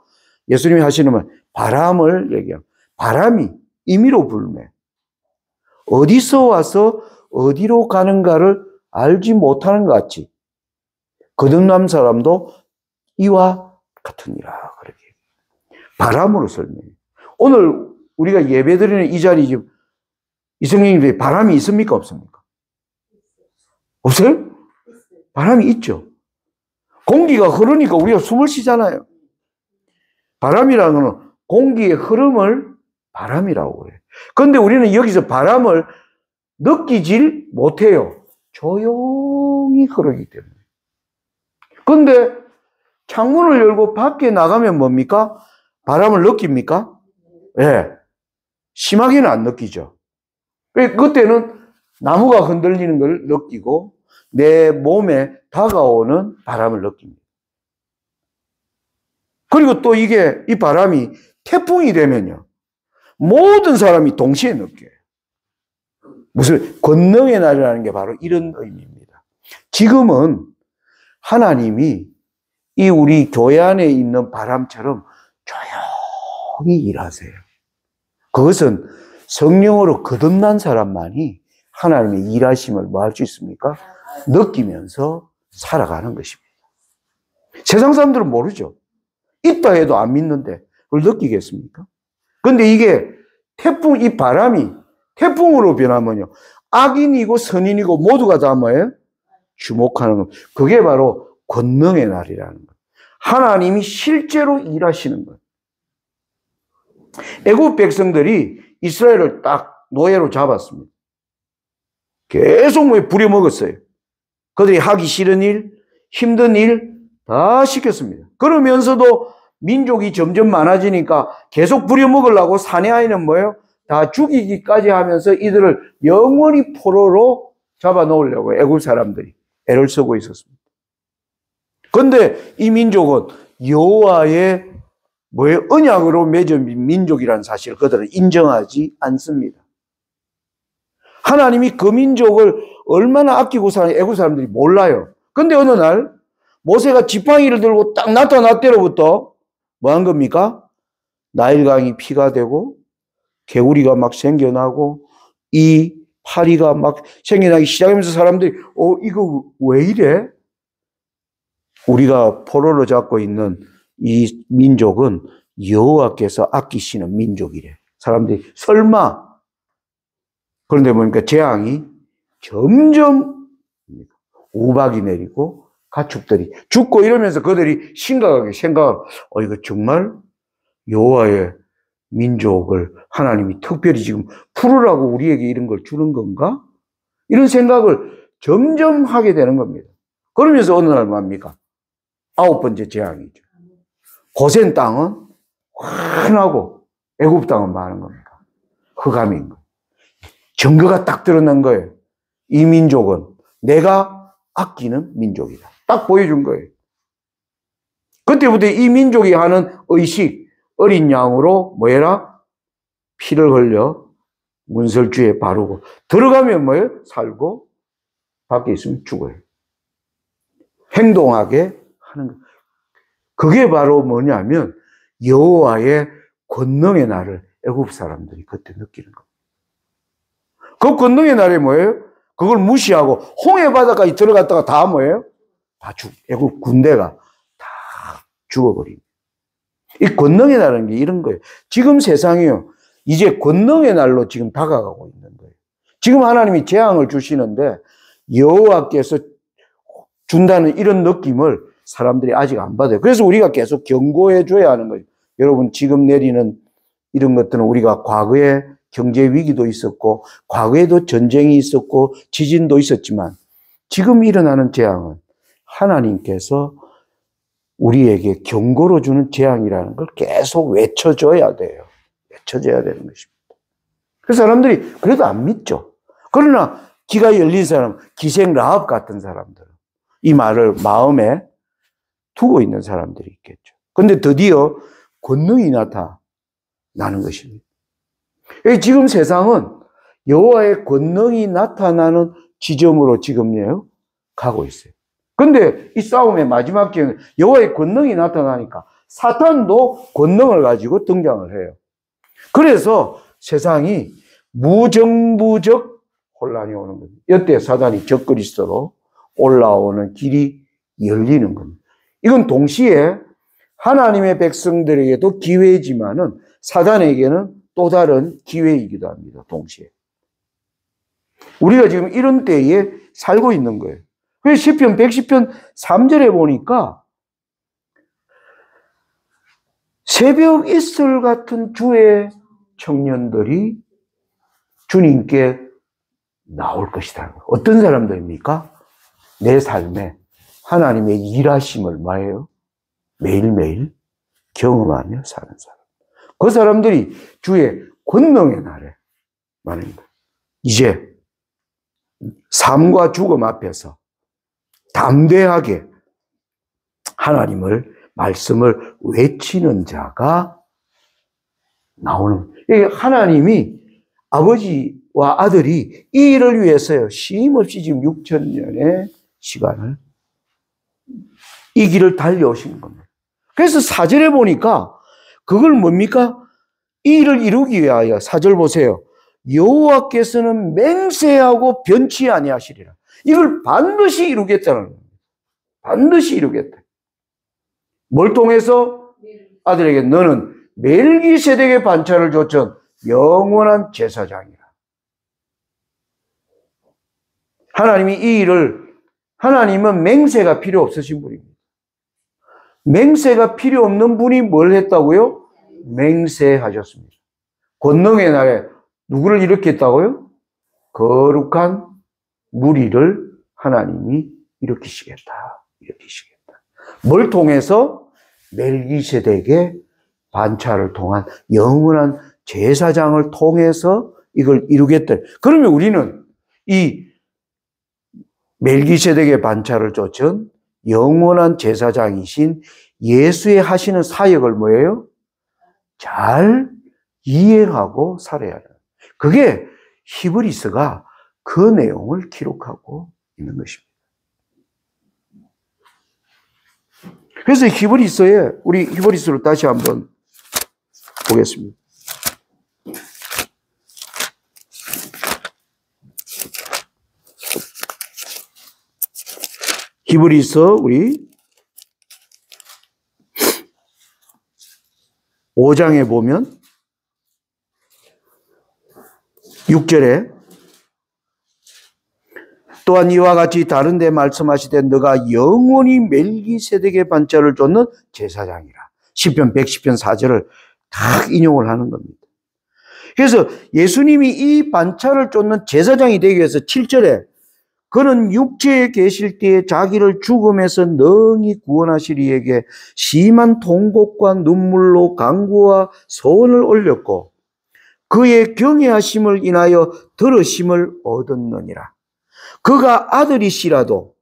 예수님이 하시는 말, 바람을 얘기합니다. 바람이 임의로 불매. 어디서 와서 어디로 가는가를 알지 못하는 것 같이 거듭난 사람도 이와 같으니라. 그렇게 바람으로 설명해요. 오늘 우리가 예배드리는 이 자리 지금 이성령님들이 바람이 있습니까? 없습니까? 없어요? 바람이 있죠. 공기가 흐르니까 우리가 숨을 쉬잖아요. 바람이라는 것은 공기의 흐름을 바람이라고 그래요. 그런데 우리는 여기서 바람을 느끼질 못해요. 조용히 흐르기 때문에. 그런데 창문을 열고 밖에 나가면 뭡니까? 바람을 느낍니까? 예. 네. 심하게는 안 느끼죠. 그때는 나무가 흔들리는 걸 느끼고 내 몸에 다가오는 바람을 느낍니다. 그리고 또 이게 이 바람이 태풍이 되면요. 모든 사람이 동시에 느껴요. 무슨 권능의 날이라는 게 바로 이런 의미입니다. 지금은 하나님이 이 우리 교회 안에 있는 바람처럼 조용히 일하세요. 그것은 성령으로 거듭난 사람만이 하나님의 일하심을 뭐 할 수 있습니까? 느끼면서 살아가는 것입니다. 세상 사람들은 모르죠. 있다 해도 안 믿는데 그걸 느끼겠습니까? 그런데 이게 태풍, 이 바람이 태풍으로 변하면요. 악인이고 선인이고 모두가 다 뭐예요? 주목하는 것. 그게 바로 권능의 날이라는 것. 하나님이 실제로 일하시는 것. 애국 백성들이 이스라엘을 딱 노예로 잡았습니다. 계속 뭐 부려먹었어요. 그들이 하기 싫은 일, 힘든 일 다 시켰습니다. 그러면서도 민족이 점점 많아지니까 계속 부려먹으려고 사내아이는 뭐예요? 다 죽이기까지 하면서 이들을 영원히 포로로 잡아놓으려고 애굽 사람들이 애를 쓰고 있었습니다. 그런데 이 민족은 여호와의 언약으로 맺은 민족이라는 사실을 그들은 인정하지 않습니다. 하나님이 그 민족을 얼마나 아끼고 사는 애굽 사람들이 몰라요. 그런데 어느 날 모세가 지팡이를 들고 딱 나타났대로부터 뭐 한 겁니까? 나일강이 피가 되고 개구리가 막 생겨나고 이 파리가 막 생겨나기 시작하면서 사람들이 이거 왜 이래? 우리가 포로로 잡고 있는 이 민족은 여호와께서 아끼시는 민족이래. 사람들이 설마. 그런데 보니까 재앙이 점점 우박이 내리고 가축들이 죽고 이러면서 그들이 심각하게 생각하고 이거 정말 여호와의 민족을 하나님이 특별히 지금 풀으라고 우리에게 이런 걸 주는 건가? 이런 생각을 점점 하게 되는 겁니다. 그러면서 어느 날 뭡니까? 9번째 재앙이죠. 고센 땅은 환하고 애굽 땅은 많은 겁니다. 흑암인 거예요. 증거가 딱 드러난 거예요. 이 민족은 내가 아끼는 민족이다. 딱 보여준 거예요. 그때부터 이 민족이 하는 의식, 어린 양으로 뭐해라? 피를 흘려 문설주에 바르고 들어가면 뭐예요? 살고 밖에 있으면 죽어요. 행동하게 하는 거. 그게 바로 뭐냐면 여호와의 권능의 날을 애굽 사람들이 그때 느끼는 겁니다. 그 권능의 날이 뭐예요? 그걸 무시하고 홍해 바다까지 들어갔다가 다 뭐예요? 애굽 군대가 다 죽어버립니다. 이 권능의 날은 게 이런 거예요. 지금 세상이요. 이제 권능의 날로 지금 다가가고 있는 거예요. 지금 하나님이 재앙을 주시는데 여호와께서 준다는 이런 느낌을 사람들이 아직 안 받아요. 그래서 우리가 계속 경고해 줘야 하는 거예요. 여러분 지금 내리는 이런 것들은 우리가 과거에 경제 위기도 있었고 과거에도 전쟁이 있었고 지진도 있었지만 지금 일어나는 재앙은 하나님께서 우리에게 경고로 주는 재앙이라는 걸 계속 외쳐줘야 돼요. 외쳐줘야 되는 것입니다. 그래서 사람들이 그래도 안 믿죠. 그러나 귀가 열린 사람, 기생 라합 같은 사람들, 이 말을 마음에 두고 있는 사람들이 있겠죠. 그런데 드디어 권능이 나타나는 것입니다. 지금 세상은 여호와의 권능이 나타나는 지점으로 지금요 가고 있어요. 그런데 이 싸움의 마지막 기회는 여호와의 권능이 나타나니까 사탄도 권능을 가지고 등장을 해요. 그래서 세상이 무정부적 혼란이 오는 겁니다. 이때 사단이 적그리스도로 올라오는 길이 열리는 겁니다. 이건 동시에 하나님의 백성들에게도 기회지만은 사단에게는 또 다른 기회이기도 합니다. 동시에. 우리가 지금 이런 때에 살고 있는 거예요. 그래서 시편 110편 3절에 보니까 새벽 이슬 같은 주의 청년들이 주님께 나올 것이다. 어떤 사람들입니까? 내 삶에 하나님의 일하심을 뭐예요? 매일매일 경험하며 사는 사람. 그 사람들이 주의 권능의 날에 말하는 거예요. 이제 삶과 죽음 앞에서 담대하게 하나님을 말씀을 외치는 자가 나오는 거예요. 하나님이 아버지와 아들이 이 일을 위해서요 쉼없이 지금 6,000년의 시간을 이 길을 달려오시는 겁니다. 그래서 4절에 보니까 그걸 뭡니까? 이 일을 이루기 위하여 4절 보세요. 여호와께서는 맹세하고 변치 아니하시리라. 이걸 반드시 이루겠다는 겁니다. 반드시 이루겠다. 뭘 통해서? 아들에게 너는 멜기세덱의 반차를 줬던 영원한 제사장이라. 하나님이 이 일을, 하나님은 맹세가 필요 없으신 분입니다. 맹세가 필요 없는 분이 뭘 했다고요? 맹세하셨습니다. 권능의 날에 누구를 일으켰다고요? 거룩한 무리를 하나님이 일으키시겠다. 뭘 통해서? 멜기세덱의 반차를 통한 영원한 제사장을 통해서 이걸 이루겠다. 그러면 우리는 이 멜기세덱의 반차를 쫓은 영원한 제사장이신 예수의 하시는 사역을 뭐예요? 잘 이해하고 살아야 해요. 그게 히브리서가 그 내용을 기록하고 있는 것입니다. 그래서 히브리서에 우리 히브리서를 다시 한번 보겠습니다. 히브리서 우리 5장에 보면 6절에 또한 이와 같이 다른 데 말씀하시되 너가 영원히 멜기세덱의 반차를 쫓는 제사장이라. 시편 110편 4절을 딱 인용을 하는 겁니다. 그래서 예수님이 이 반차를 쫓는 제사장이 되기 위해서 7절에 그는 육체에 계실 때에 자기를 죽음에서 능히 구원하시리에게 심한 통곡과 눈물로 간구와 소원을 올렸고 그의 경외하심을 인하여 들으심을 얻었느니라. 그가 아들이시라도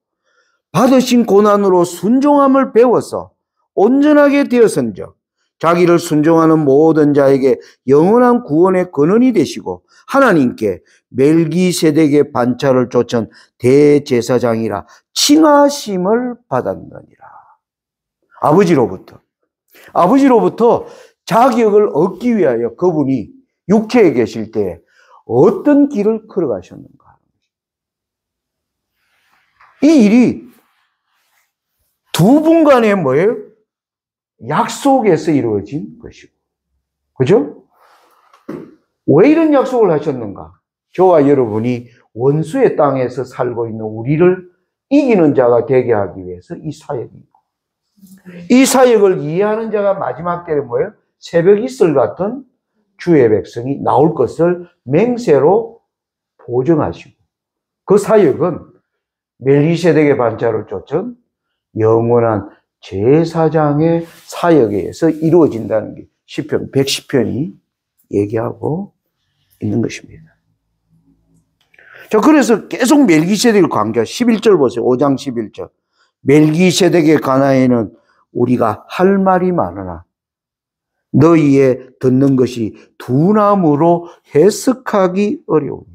받으신 고난으로 순종함을 배워서 온전하게 되었은즉 자기를 순종하는 모든 자에게 영원한 구원의 근원이 되시고 하나님께 멜기세덱의 반차를 쫓은 대제사장이라 칭하심을 받았느니라. 아버지로부터 자격을 얻기 위하여 그분이 육체에 계실 때 어떤 길을 걸어가셨는가. 이 일이 두 분 간의 뭐예요? 약속에서 이루어진 것이고. 그죠? 왜 이런 약속을 하셨는가? 저와 여러분이 원수의 땅에서 살고 있는 우리를 이기는 자가 되게 하기 위해서 이 사역이고. 이 사역을 이해하는 자가 마지막 때에 뭐예요? 새벽 이슬 같은 주의 백성이 나올 것을 맹세로 보증하시고. 그 사역은 멜기세덱의 반차를 쫓은 영원한 제사장의 사역에 의해서 이루어진다는 게 시편 110편이 얘기하고 있는 것입니다. 자, 그래서 계속 멜기세덱을 강조하 11절 보세요. 5장 11절. 멜기세덱에 관하여는 우리가 할 말이 많으나 너희의 듣는 것이 두나무로 해석하기 어려우니라.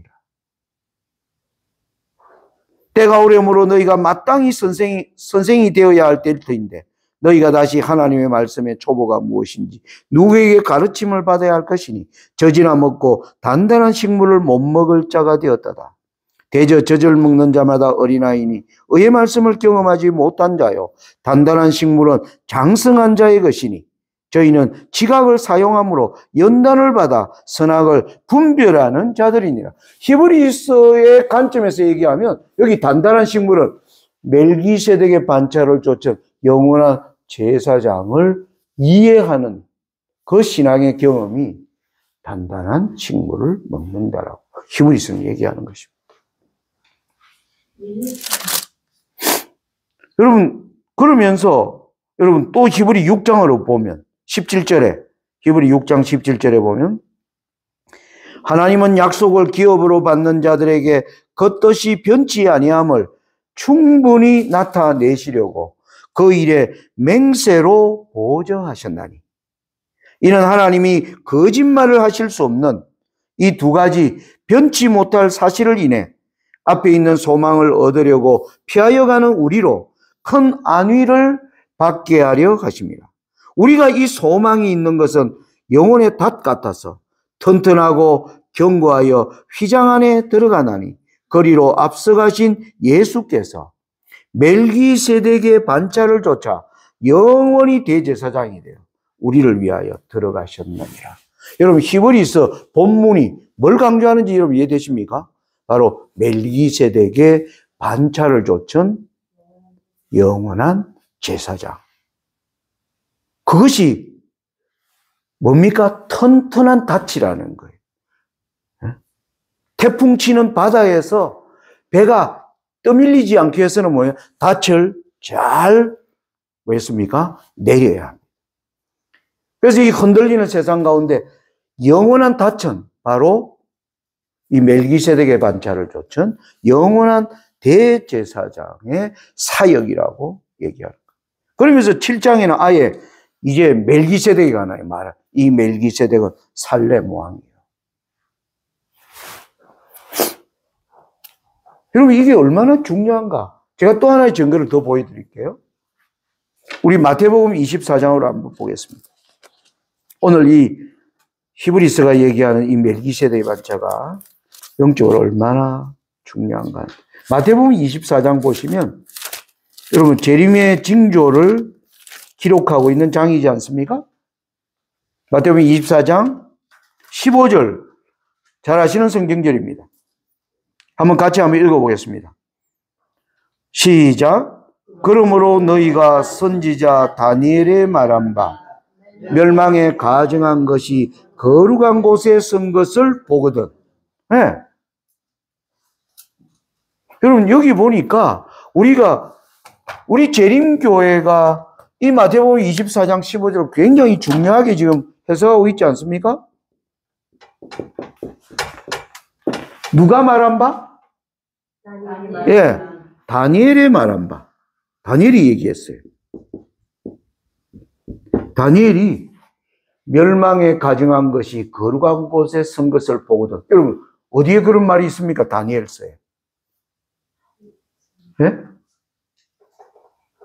때가 오려므로 너희가 마땅히 선생이 되어야 할 때일 터인데 너희가 다시 하나님의 말씀의 초보가 무엇인지 누구에게 가르침을 받아야 할 것이니 젖이나 먹고 단단한 식물을 못 먹을 자가 되었다다. 대저 젖을 먹는 자마다 어린아이니 의의 말씀을 경험하지 못한 자요 단단한 식물은 장성한 자의 것이니 저희는 지각을 사용함으로 연단을 받아 선악을 분별하는 자들이니라. 히브리서의 관점에서 얘기하면 여기 단단한 식물은 멜기세덱의 반차를 쫓은 영원한 제사장을 이해하는 그 신앙의 경험이 단단한 식물을 먹는다라고 히브리서는 얘기하는 것입니다. 여러분, 그러면서 여러분 또 히브리 6장으로 보면 17절에 히브리 6장 17절에 보면 하나님은 약속을 기업으로 받는 자들에게 겉뜻이 변치 아니함을 충분히 나타내시려고 그 일에 맹세로 보증하셨나니 이는 하나님이 거짓말을 하실 수 없는 이 두 가지 변치 못할 사실을 인해 앞에 있는 소망을 얻으려고 피하여 가는 우리로 큰 안위를 받게 하려 하십니다. 우리가 이 소망이 있는 것은 영혼의 닷 같아서 튼튼하고 견고하여 휘장 안에 들어가나니 거리로 앞서가신 예수께서 멜기세덱의 반차를 쫓아 영원히 대제사장이 되어 우리를 위하여 들어가셨느니라. 여러분 히브리서 본문이 뭘 강조하는지 여러분 이해되십니까? 바로 멜기세덱의 반차를 쫓은 영원한 제사장. 그것이 뭡니까? 튼튼한 닻이라는 거예요. 태풍 치는 바다에서 배가 떠밀리지 않기 위해서는 뭐예요? 닻을 잘 뭐였습니까? 내려야 합니다. 그래서 이 흔들리는 세상 가운데 영원한 다천, 바로 이 멜기세덱의 반차를 좇은 영원한 대제사장의 사역이라고 얘기하는 거예요. 그러면서 7장에는 아예 이제 멜기세덱이 가나요? 이 멜기세덱은 살렘 왕이에요. 여러분, 이게 얼마나 중요한가? 제가 또 하나의 증거를 더 보여드릴게요. 우리 마태복음 24장으로 한번 보겠습니다. 오늘 이 히브리서가 얘기하는 이 멜기세덱의 반차가 영적으로 얼마나 중요한가. 마태복음 24장 보시면 여러분 재림의 징조를 기록하고 있는 장이지 않습니까? 마태복음 24장 15절 잘 아시는 성경절입니다. 한번 같이 한번 읽어보겠습니다. 시작. 그러므로 너희가 선지자 다니엘의 말한 바 멸망에 가증한 것이 거룩한 곳에 선 것을 보거든. 네. 여러분 여기 보니까 우리 재림교회가 이 마태복음 24장 15절을 굉장히 중요하게 지금 해석하고 있지 않습니까? 누가 말한 바? 예, 다니엘의 말한 바. 다니엘이 얘기했어요. 다니엘이 멸망에 가증한 것이 거룩한 곳에 선 것을 보거든. 여러분 어디에 그런 말이 있습니까? 다니엘서에. 예?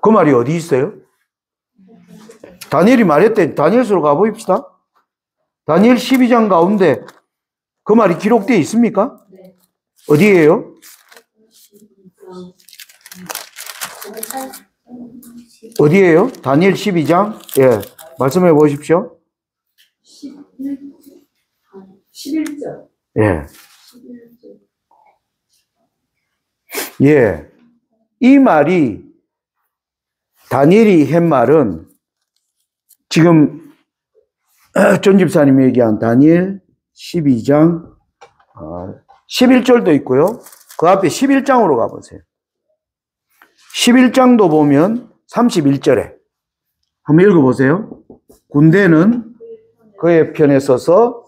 그 말이 어디 있어요? 다니엘이 말했대. 다니엘서로 가봅시다. 다니엘 12장 가운데 그 말이 기록되어 있습니까? 어디에요? 어디에요? 다니엘 12장? 예. 말씀해 보십시오. 11절. 예. 예. 이 말이, 다니엘이 한 말은 지금 전 집사님이 얘기한 다니엘 12장 11절도 있고요. 그 앞에 11장으로 가보세요. 11장도 보면 31절에 한번 읽어보세요. 군대는 그의 편에 서서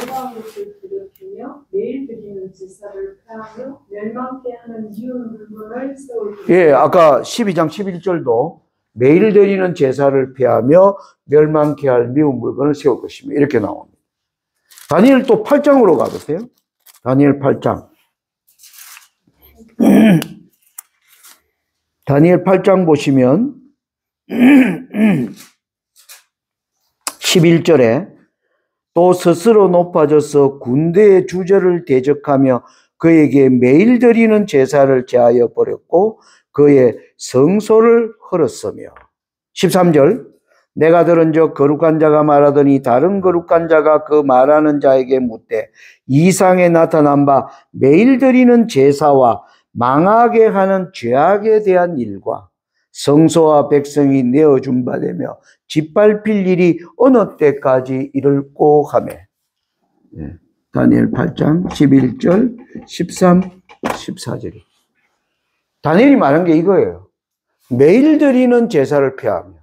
영광 것을 드럽히며 매일 드리는 제사를 폐하며 멸망케 하는 미운 물건을 세울 것이다. 예, 아까 12장 11절도 매일 드리는 제사를 폐하며 멸망케 할 미운 물건을 세울 것이며 이렇게 나옵니다. 다니엘 또 8장으로 가보세요. 다니엘 8장. 다니엘 8장 보시면 11절에 또 스스로 높아져서 군대의 주저를 대적하며 그에게 매일 드리는 제사를 제하여 버렸고 그의 성소를 헐었으며 13절 내가 들은즉 거룩한 자가 말하더니 다른 거룩한 자가 그 말하는 자에게 묻되 이상에 나타난 바 매일 드리는 제사와 망하게 하는 죄악에 대한 일과 성소와 백성이 내어준 바 되며 짓밟힐 일이 어느 때까지 이를꼬 하며. 네. 다니엘 8장 11절 13, 14절이 다니엘이 말한 게 이거예요. 매일 드리는 제사를 폐하며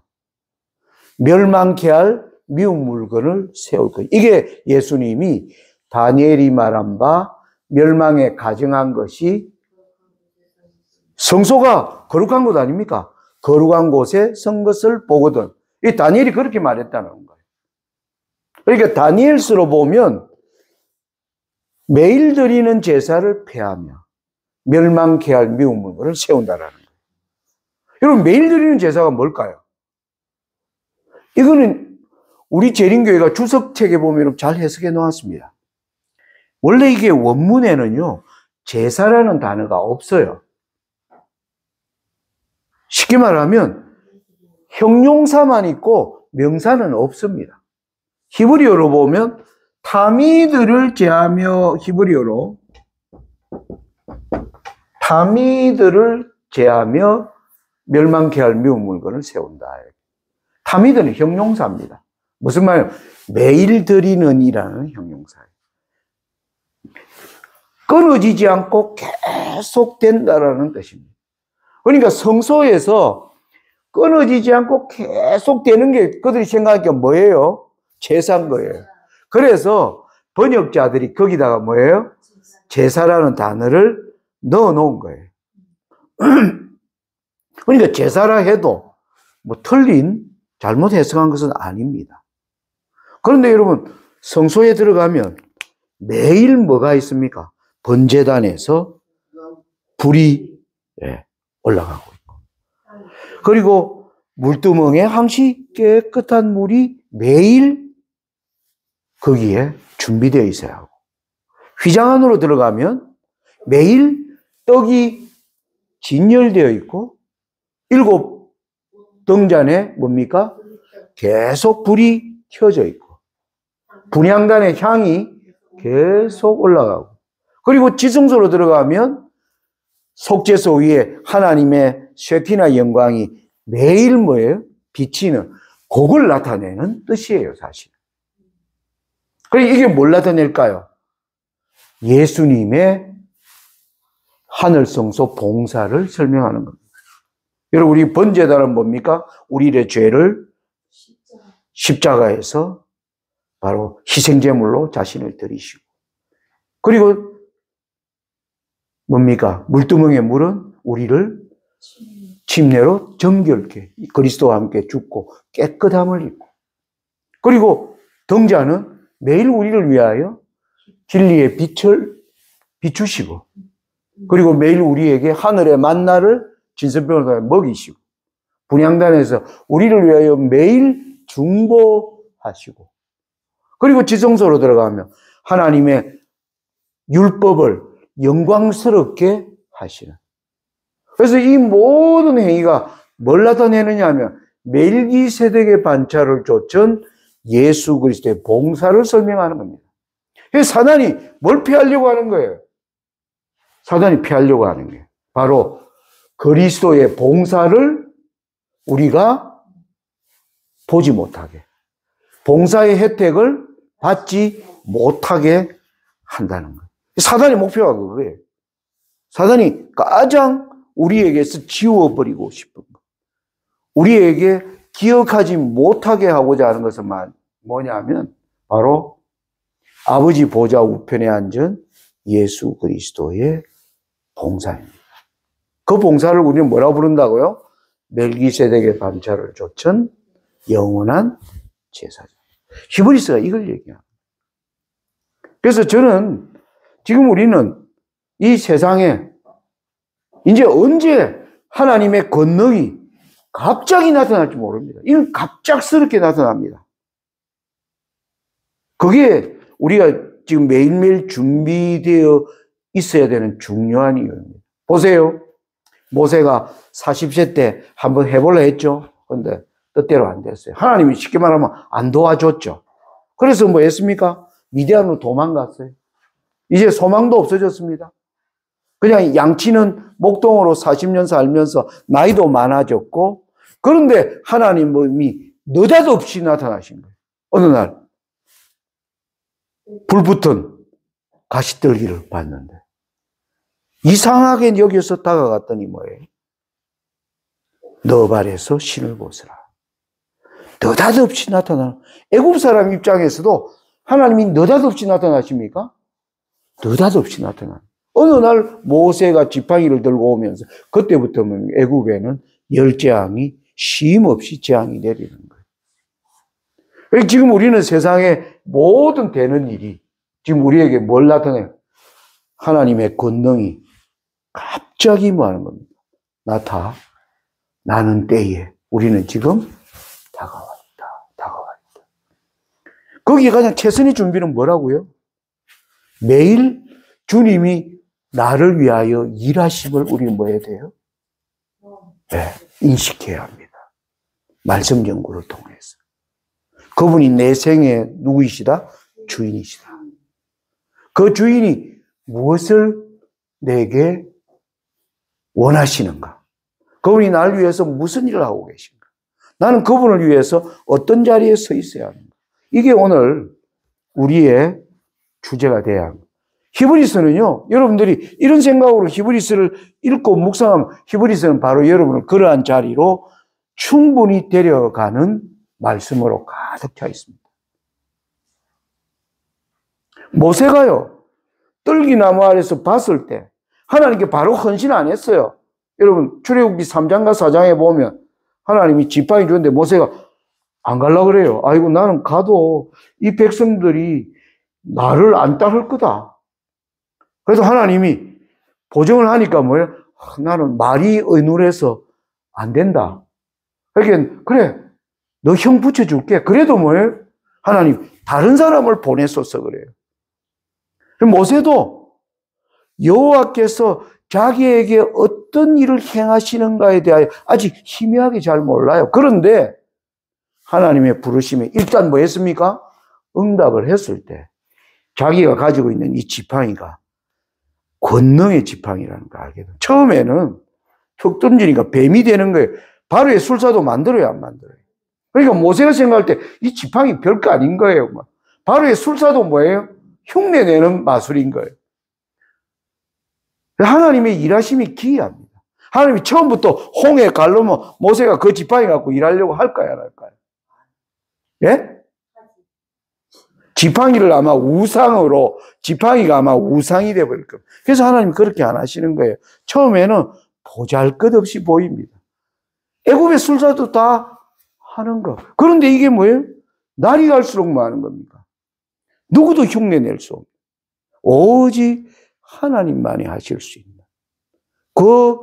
멸망케 할 미운 물건을 세울 거예요. 이게 예수님이 다니엘이 말한 바 멸망에 가증한 것이 성소가 거룩한 곳 아닙니까? 거룩한 곳에 선 것을 보거든. 이 다니엘이 그렇게 말했다는 거예요. 그러니까 다니엘서로 보면 매일 드리는 제사를 폐하며 멸망케 할 미운 물건을 세운다라는 거예요. 여러분 매일 드리는 제사가 뭘까요? 이거는 우리 재림교회가 주석책에 보면 잘 해석해 놓았습니다. 원래 이게 원문에는요 제사라는 단어가 없어요. 쉽게 말하면 형용사만 있고 명사는 없습니다. 히브리어로 보면 타미드를 제하며 히브리어로 타미드를 제하며 멸망케 할 미운 물건을 세운다. 타미드는 형용사입니다. 무슨 말이에요? 매일 드리는 이라는 형용사예요. 끊어지지 않고 계속 된다라는 뜻입니다. 그러니까 성소에서 끊어지지 않고 계속 되는 게 그들이 생각하니까 뭐예요? 제사인 거예요. 그래서 번역자들이 거기다가 뭐예요? 제사라는 단어를 넣어 놓은 거예요. 그러니까 제사라 해도 뭐 틀린 잘못 해석한 것은 아닙니다. 그런데 여러분, 성소에 들어가면 매일 뭐가 있습니까? 번제단에서 불이 올라가고 있고, 그리고 물두멍에 항시 깨끗한 물이 매일 거기에 준비되어 있어야 하고, 휘장 안으로 들어가면 매일 떡이 진열되어 있고, 7 등잔에 뭡니까? 계속 불이 켜져 있고, 분향단의 향이 계속 올라가고, 그리고 지성소로 들어가면 속죄소 위에 하나님의 쉐키나 영광이 매일 뭐예요? 비치는, 그걸 나타내는 뜻이에요, 사실. 그러니까 이게 뭘 나타낼까요? 예수님의 하늘성소 봉사를 설명하는 겁니다. 여러분, 우리 번제단은 뭡니까? 우리의 죄를 십자가에서 바로 희생제물로 자신을 드리시고, 그리고 뭡니까? 물두멍의 물은 우리를 침례로 정결케, 그리스도와 함께 죽고 깨끗함을 입고, 그리고 등잔은 매일 우리를 위하여 진리의 빛을 비추시고, 그리고 매일 우리에게 하늘의 만나를 진선병을 통해 먹이시고, 분향단에서 우리를 위하여 매일 중보하시고, 그리고 지성소로 들어가면 하나님의 율법을 영광스럽게 하시는. 그래서 이 모든 행위가 뭘 나타내느냐 하면 멜기세덱의 반차를 좇은 예수 그리스도의 봉사를 설명하는 겁니다. 그래서 사단이 뭘 피하려고 하는 거예요? 사단이 피하려고 하는 게 바로 그리스도의 봉사를 우리가 보지 못하게, 봉사의 혜택을 받지 못하게 한다는 거예요. 사단의 목표가 그거예요. 사단이 가장 우리에게서 지워버리고 싶은 것, 우리에게 기억하지 못하게 하고자 하는 것은 뭐냐면 바로 아버지 보좌 우편에 앉은 예수 그리스도의 봉사입니다. 그 봉사를 우리는 뭐라고 부른다고요? 멜기세덱의 반차를 좇은 영원한 제사장. 히브리서가 이걸 얘기합니다. 그래서 저는 지금 우리는 이 세상에 이제 언제 하나님의 권능이 갑자기 나타날지 모릅니다. 이건 갑작스럽게 나타납니다. 그게 우리가 지금 매일매일 준비되어 있어야 되는 중요한 이유입니다. 보세요. 모세가 40세 때 한번 해보려 했죠. 그런데 뜻대로 안 됐어요. 하나님이 쉽게 말하면 안 도와줬죠. 그래서 뭐 했습니까? 미디안으로 도망갔어요. 이제 소망도 없어졌습니다. 그냥 양치는 목동으로 40년 살면서 나이도 많아졌고, 그런데 하나님이 느닷없이 나타나신 거예요. 어느 날 불붙은 가시떨기를 봤는데 이상하게 여기서 다가갔더니 뭐예요? 너 발에서 신을 벗으라. 느닷없이 나타나는, 애굽 사람 입장에서도 하나님이 느닷없이 나타나십니까? 느닷없이 나타나는. 어느 날 모세가 지팡이를 들고 오면서 그때부터 애굽에는 열재앙이 쉼없이 재앙이 내리는 거예요. 지금 우리는 세상에 모든 되는 일이 지금 우리에게 뭘 나타내요? 하나님의 권능이 갑자기 뭐 하는 겁니다. 나는 때에 우리는 지금 다가와 있다. 거기에 가장 최선의 준비는 뭐라고요? 매일 주님이 나를 위하여 일하심을 우리는 뭐 해야 돼요? 네, 인식해야 합니다. 말씀 연구를 통해서. 그분이 내 생의 누구이시다? 주인이시다. 그 주인이 무엇을 내게 원하시는가? 그분이 나를 위해서 무슨 일을 하고 계신가? 나는 그분을 위해서 어떤 자리에 서 있어야 하는가? 이게 오늘 우리의 주제가 돼야 합니다. 히브리서는요, 여러분들이 이런 생각으로 히브리서를 읽고 묵상하면 히브리서는 바로 여러분을 그러한 자리로 충분히 데려가는 말씀으로 가득 차 있습니다. 모세가요, 떨기나무 아래서 봤을 때 하나님께 바로 헌신 안 했어요. 여러분, 출애굽기 3장과 4장에 보면 하나님이 지팡이 주는데 모세가 안 가려고 그래요. 아이고, 나는 가도 이 백성들이 나를 안 따를 거다. 그래서 하나님이 보정을 하니까 뭐예요? 나는 말이 어눌해서 안 된다. 그러니까 그래, 너 형 붙여줄게. 그래도 뭐예요? 하나님 다른 사람을 보냈었어 그래요. 모세도 여호와께서 자기에게 어떤 일을 행하시는가에 대하여 아직 희미하게 잘 몰라요. 그런데 하나님의 부르심에 일단 뭐 했습니까? 응답을 했을 때 자기가 가지고 있는 이 지팡이가 권능의 지팡이라는 걸 알게 돼요. 처음에는 툭 던지니까 뱀이 되는 거예요. 바로의 술사도 만들어야 안 만들어요. 그러니까 모세가 생각할 때 이 지팡이 별거 아닌 거예요. 바로의 술사도 뭐예요? 흉내내는 마술인 거예요. 하나님의 일하심이 기이합니다. 하나님이 처음부터 홍해 갈르면 모세가 그 지팡이 갖고 일하려고 할까요? 안 할까요? 예? 지팡이를 아마 우상으로, 지팡이가 아마 우상이 되어버릴 겁니다. 그래서 하나님이 그렇게 안 하시는 거예요. 처음에는 보잘것없이 보입니다. 애굽의 술사도 다 하는 거. 그런데 이게 뭐예요? 날이 갈수록 뭐 하는 겁니까? 누구도 흉내낼 수 없는, 오직 하나님만이 하실 수 있는 그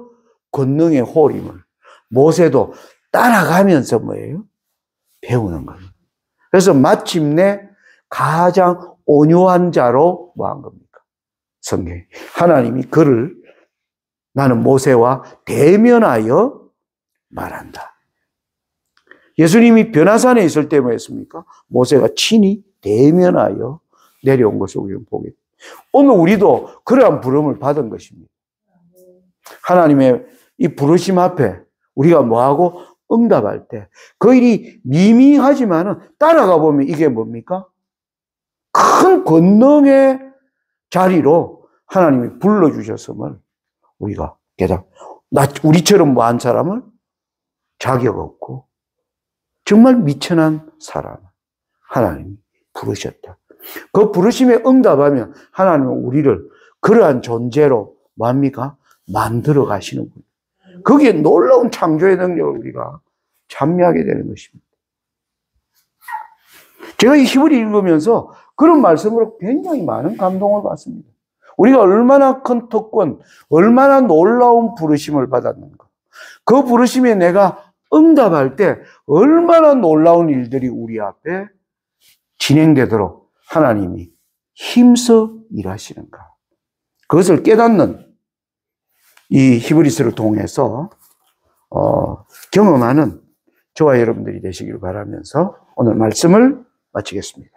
권능의 호림을 모세도 따라가면서 뭐예요? 배우는 겁니다. 그래서 마침내 가장 온유한 자로 뭐 한 겁니까? 성경에. 하나님이 그를 나는 모세와 대면하여 말한다. 예수님이 변화산에 있을 때 뭐 했습니까? 모세가 친히 대면하여 내려온 것을 우리는 보게 됩니다. 오늘 우리도 그러한 부름을 받은 것입니다. 하나님의 이 부르심 앞에 우리가 뭐하고 응답할 때 그 일이 미미하지만은 따라가 보면 이게 뭡니까? 큰 권능의 자리로 하나님이 불러주셨음을 우리가 깨닫. 우리처럼 뭐한 사람은 자격 없고 정말 미천한 사람 하나님이 부르셨다. 그 부르심에 응답하면 하나님은 우리를 그러한 존재로 뭐합니까? 만들어 가시는군요. 거기에 놀라운 창조의 능력을 우리가 찬미하게 되는 것입니다. 제가 이 히브리 읽으면서 그런 말씀으로 굉장히 많은 감동을 받습니다. 우리가 얼마나 큰 특권, 얼마나 놀라운 부르심을 받았는가. 그 부르심에 내가 응답할 때 얼마나 놀라운 일들이 우리 앞에 진행되도록 하나님이 힘써 일하시는가. 그것을 깨닫는 이 히브리서를 통해서 경험하는 저와 여러분들이 되시길 바라면서 오늘 말씀을 마치겠습니다.